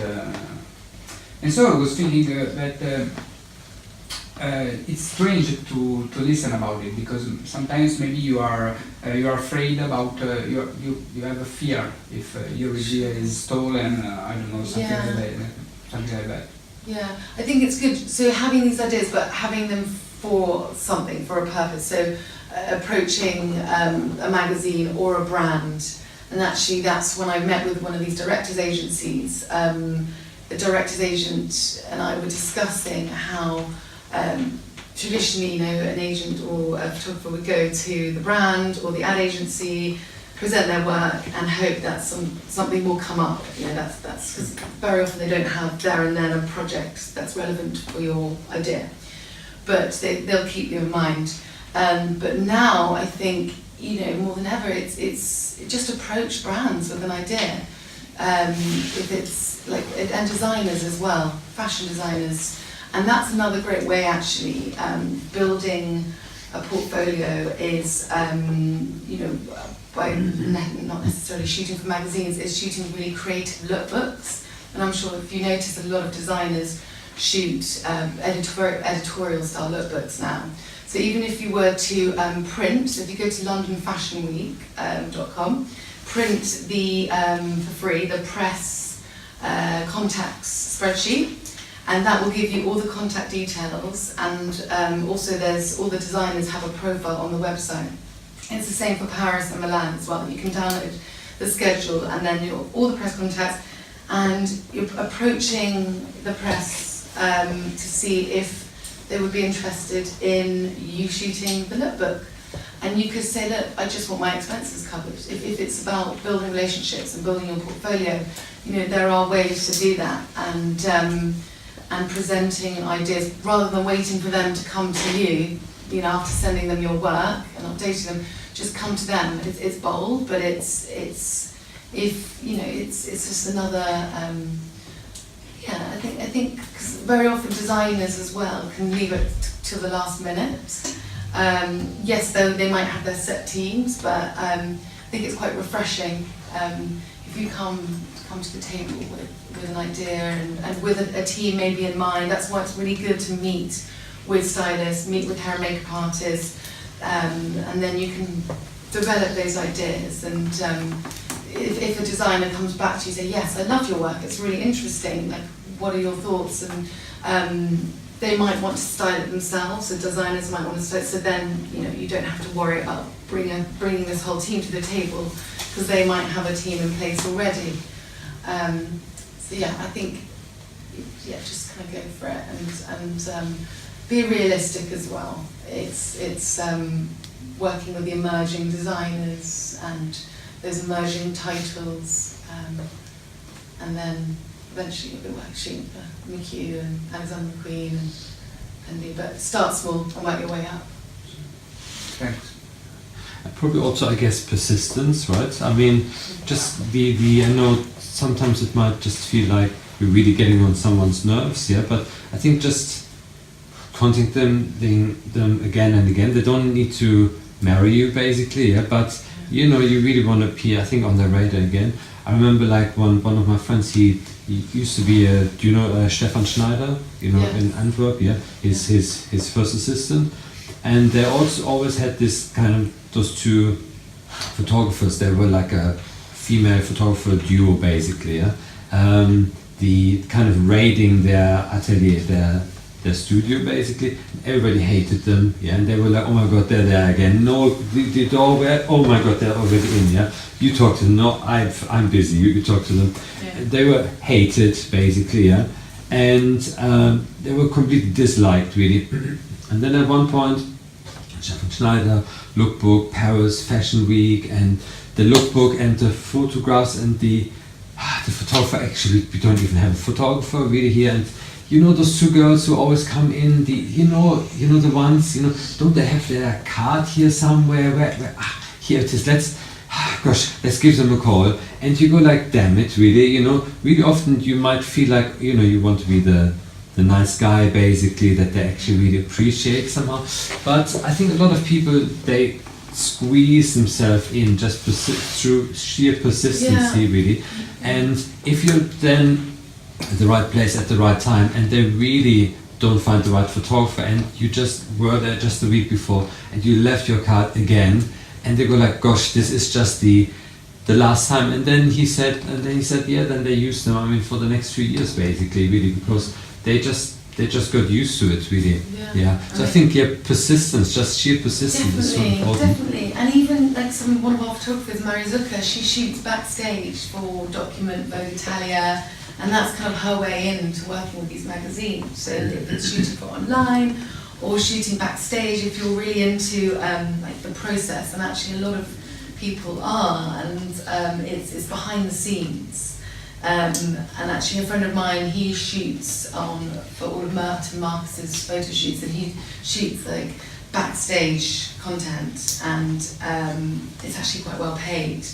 And so I was thinking that it's strange to listen about it, because sometimes maybe you are afraid about you have a fear if your idea is stolen. I don't know, something like that. Yeah, I think it's good. So having these ideas, but having them for something, for a purpose. So approaching a magazine or a brand, and actually that's when I met with one of these directors' agencies. The director's agent and I were discussing how traditionally, you know, an agent or a photographer would go to the brand or the ad agency, present their work and hope that something will come up. You know, that's because very often they don't have there and then a project that's relevant for your idea, but they'll keep you in mind. But now I think, you know, more than ever, it's just approach brands with an idea. If it's like, and designers as well, fashion designers, and that's another great way actually. Building a portfolio is, you know, by not necessarily shooting for magazines, is shooting really creative lookbooks. And I'm sure if you notice, a lot of designers shoot editorial style lookbooks now. So even if you were to print, so if you go to londonfashionweek.com, print for free the press contacts spreadsheet, and that will give you all the contact details, and also there's all the designers have a profile on the website. It's the same for Paris and Milan as well. You can download the schedule and then all the press contacts, and you're approaching the press to see if they would be interested in you shooting the lookbook. And you could say, look, I just want my expenses covered. If it's about building relationships and building your portfolio, you know, there are ways to do that, and presenting ideas rather than waiting for them to come to you. You know, after sending them your work and updating them, just come to them. It's bold, but it's if you know, it's just another. I think 'cause very often designers as well can leave it till the last minute. Yes, though they might have their set teams, but I think it's quite refreshing if you come to the table with an idea and with a team maybe in mind. That's why it's really good to meet with stylists, meet with hair and makeup artists, and then you can develop those ideas. And if a designer comes back to you and say, yes, I love your work, it's really interesting, like, what are your thoughts? And they might want to style it themselves, so designers might want to style it, so then, you know, you don't have to worry about bringing this whole team to the table, because they might have a team in place already. So yeah, I think, yeah, just kind of go for it, and be realistic as well. It's working with the emerging designers and those emerging titles, and then eventually you'll be shooting for Macki and Alexander McQueen and Pendy, but start small and work your way up. Thanks. Probably also, I guess, persistence, right? I mean, just I know sometimes it might just feel like you're really getting on someone's nerves, yeah, but I think just contacting them again and again. They don't need to marry you, basically, yeah, but you know, you really want to appear, I think, on the radar again. I remember like one of my friends, he used to be do you know Stefan Schneider, you know, Yes. in Antwerp, yeah, his first assistant. And they also always had this kind of, those two photographers, they were like a female photographer duo basically, yeah. The kind of raiding their atelier, their studio basically. Everybody hated them, yeah, and they were like, oh my god, they're there again. No, the doorway, oh my god, they're already in, yeah. You talk to them, no, I'm busy, you talk to them. Yeah. They were hated basically, yeah, and they were completely disliked really. And then at one point, Stefan Schneider, lookbook, Paris Fashion Week, and the lookbook and the photographs and the photographer, actually we don't even have a photographer really here. And you know those two girls who always come in, the you know the ones, you know, don't they have their card here somewhere? Where here it is, let's give them a call. And you go like, damn it, really, you know, really often you might feel like, you know, you want to be the nice guy basically, that they actually really appreciate somehow. But I think a lot of people, they squeeze themselves in just through sheer persistency, really. And if you're then at the right place at the right time and they really don't find the right photographer, and you just were there just the week before and you left your card again, and they go like, gosh, this is just the last time. And then he said, yeah, then they use them, I mean, for the next 3 years basically, really, because they just got used to it, really. Yeah. So I think, yeah, persistence, just sheer persistence is so important. Definitely. And even like one of our photographers, Mary Zucker, she shoots backstage for Document, Vogue Italia, and that's kind of her way into working with these magazines. So if it's shooting for online or shooting backstage, if you're really into like the process, and actually a lot of people are, and it's behind the scenes. And actually a friend of mine, he shoots for all of Mert and Marcus's photo shoots, and he shoots like backstage content, and it's actually quite well paid,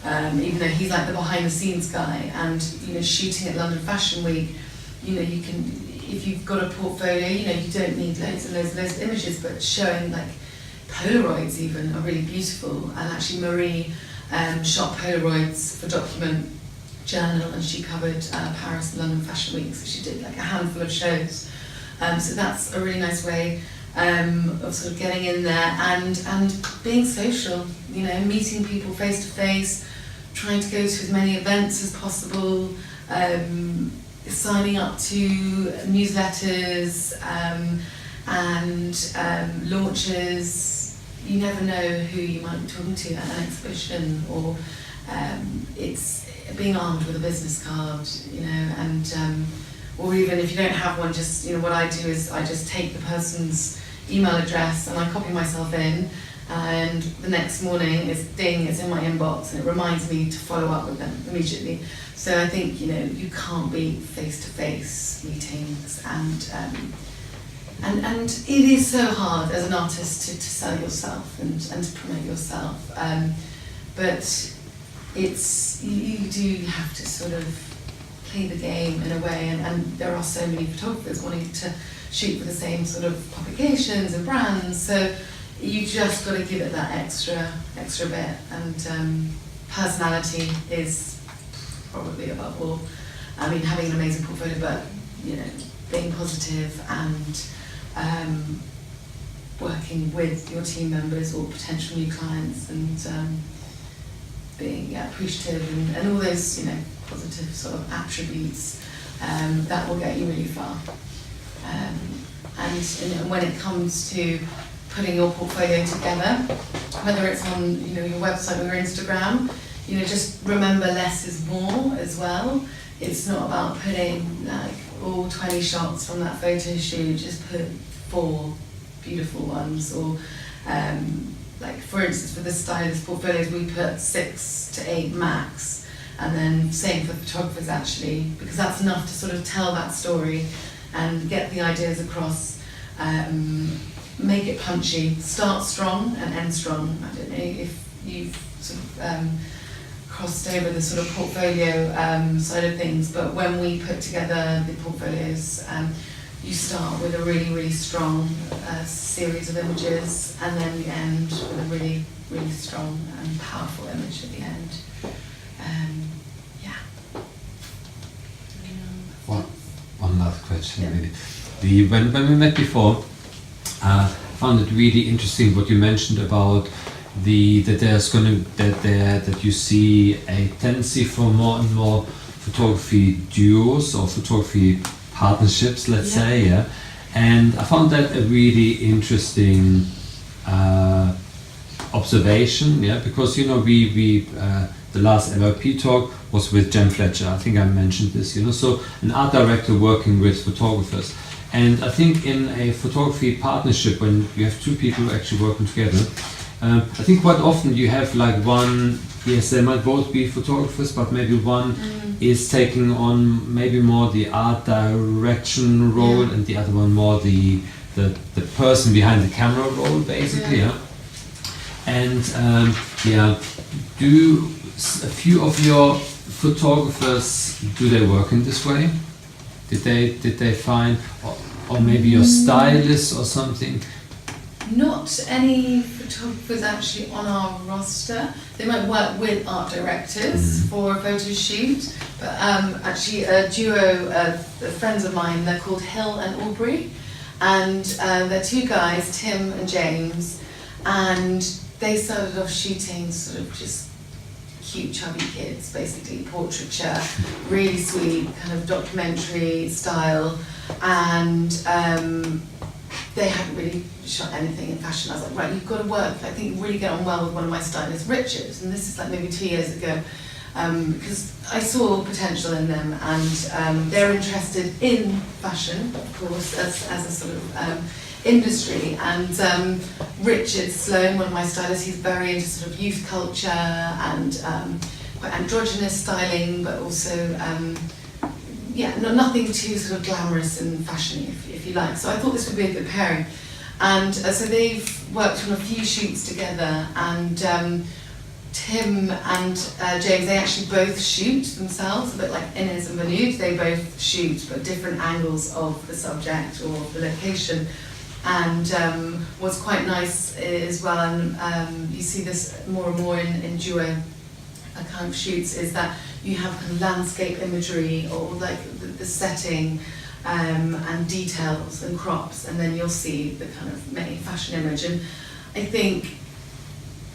even though he's like the behind the scenes guy. And you know, shooting at London Fashion Week, you know, you can, if you've got a portfolio, you know, you don't need loads and loads of images, but showing like Polaroids even are really beautiful. And actually Marie shot Polaroids for Document Journal, and she covered Paris and London Fashion Week, so she did like a handful of shows. So that's a really nice way of sort of getting in there and being social, you know, meeting people face to face, trying to go to as many events as possible, signing up to newsletters and launches. You never know who you might be talking to at an exhibition, or it's being armed with a business card, you know, and or even if you don't have one, just, you know, what I do is I just take the person's email address and I copy myself in, and the next morning it's ding, it's in my inbox, and it reminds me to follow up with them immediately. So I think, you know, you can't beat face-to-face meetings, and it is so hard as an artist to sell yourself and to promote yourself, but it's, you do have to sort of play the game in a way, and there are so many photographers wanting to shoot for the same sort of publications and brands, so you just got to give it that extra bit, and personality is probably above all. I mean, having an amazing portfolio, but, you know, being positive and working with your team members or potential new clients, and being appreciative, and all those, you know, positive sort of attributes, that will get you really far. And when it comes to putting your portfolio together, whether it's on, you know, your website or your Instagram, you know, just remember less is more as well. It's not about putting like all 20 shots from that photo shoot, just put 4 beautiful ones, or like for instance for the stylist portfolios we put 6 to 8 max, and then same for photographers actually, because that's enough to sort of tell that story and get the ideas across, make it punchy, start strong and end strong. I don't know if you've sort of crossed over the sort of portfolio side of things, but when we put together the portfolios, you start with a really, really strong series of images, and then you end with a really, really strong and powerful image at the end. Yeah. One last question, Yeah. really. When we met before, I found it really interesting what you mentioned about that you see a tendency for more and more photography duos or photography partnerships, let's say, yeah. And I found that a really interesting observation, yeah, because we the last LRP talk was with Jem Fletcher. I think I mentioned this, so an art director working with photographers. And I think in a photography partnership, when you have two people actually working together, I think quite often you have like one, yes, they might both be photographers, but maybe one is taking on maybe more the art direction role, and the other one more the person behind the camera role, basically, yeah. And do a few of your photographers, do they work in this way? Did they find, or maybe your stylist or something? Not any photographers actually on our roster. They might work with art directors for a photo shoot, but actually a duo of friends of mine, they're called Hill and Aubrey, and they're two guys, Tim and James, and they started off shooting sort of just cute chubby kids, basically portraiture, really sweet kind of documentary style, and they hadn't really shot anything in fashion. I was like, right, you've got to work. I think you really get on well with one of my stylists, Richard, and this is like maybe 2 years ago, because I saw potential in them, and they're interested in fashion, of course, as a sort of industry. And Richard Sloan, one of my stylists, he's very into sort of youth culture and quite androgynous styling, but also nothing too sort of glamorous and fashiony, if you like. So I thought this would be a good pairing. And so they've worked on a few shoots together, and Tim and James, they actually both shoot themselves, a bit like Inez and Manood. They both shoot, but different angles of the subject or the location. And what's quite nice as well, and you see this more and more in duo kind of shoots, is that you have kind of landscape imagery or like the setting and details and crops, and then you'll see the kind of main fashion image. And I think,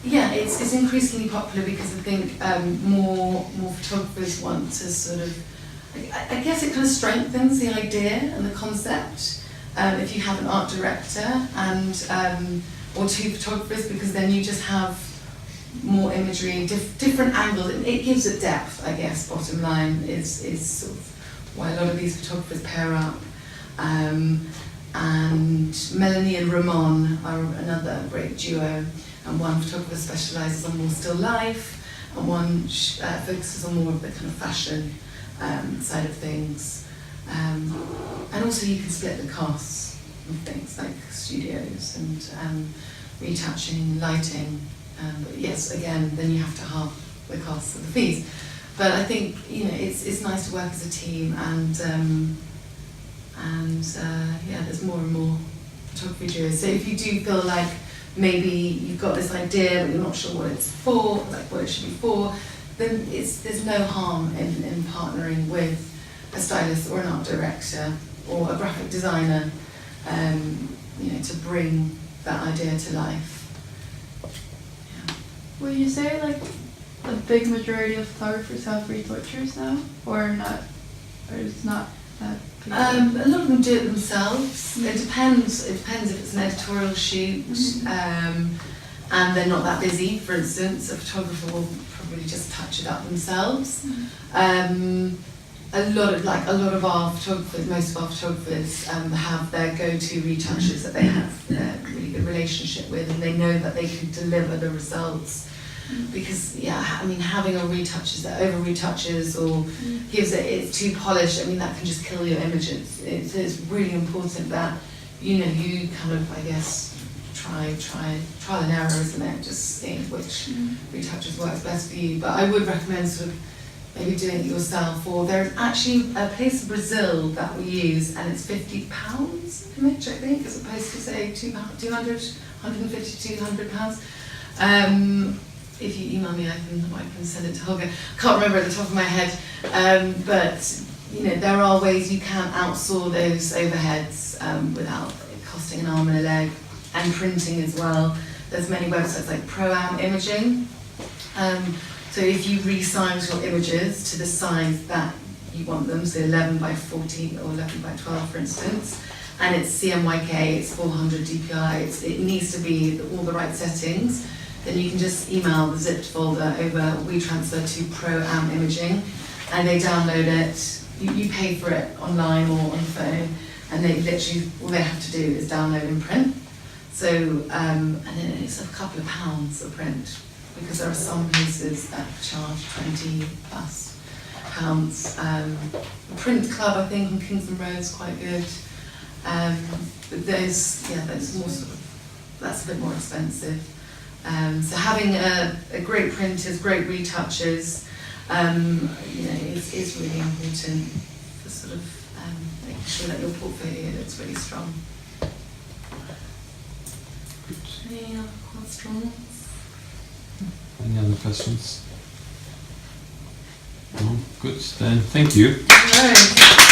it's increasingly popular because I think more photographers want to sort of, I guess it kind of strengthens the idea and the concept if you have an art director and or two photographers, because then you just have more imagery, different angles. It gives it depth, I guess. Bottom line is sort of why a lot of these photographers pair up. And Melanie and Ramon are another great duo, and one photographer specialises on more still life, and one focuses on more of the kind of fashion side of things. And also you can split the costs of things like studios and retouching, lighting. But yes, again, then you have to halve the costs of the fees. But I think it's nice to work as a team, and there's more and more photography duos. So if you do feel like maybe you've got this idea but you're not sure what it's for, like what it should be for, then there's no harm in partnering with a stylist or an art director or a graphic designer, to bring that idea to life. Would you say like a big majority of photographers have retouchers now, or not? Or it's not that big? A lot of them do it themselves. It depends. It depends if it's an editorial shoot, and they're not that busy. For instance, a photographer will probably just touch it up themselves. A lot of our photographers, most of our photographers have their go-to retouchers that they have a really good relationship with, and they know that they can deliver the results. Because having a retouches that over retouches or gives it's too polished, that can just kill your images. It's really important that you kind of, I guess, trial and error, isn't it? Just seeing which retouches works best for you. But I would recommend sort of maybe doing it yourself, or there's actually a place in Brazil that we use, and it's £50 image, I think, as opposed to say £200, 150, £200. If you email me, I can send it to Holger. Can't remember at the top of my head, but you know, there are ways you can outsource those overheads without it costing an arm and a leg, and printing as well. There's many websites like Pro-Am Imaging. So if you resize your images to the size that you want them, so 11 by 14 or 11 by 12 for instance, and it's CMYK, it's 400 DPI, it needs to be all the right settings, then you can just email the zipped folder over, WeTransfer to Pro-Am Imaging, and they download it. You pay for it online or on the phone, and they literally, all they have to do is download and print. So, and then it's a couple of pounds a print, because there are some places that charge 20 plus pounds. The Print Club, I think, in Kingston Road is quite good. But there's more sort of, that's a bit more expensive. So having a great printers, great retouches, you know, is really important for sort of making sure that your portfolio looks really strong. Any other questions? Any other questions? No? Good, then thank you. Right.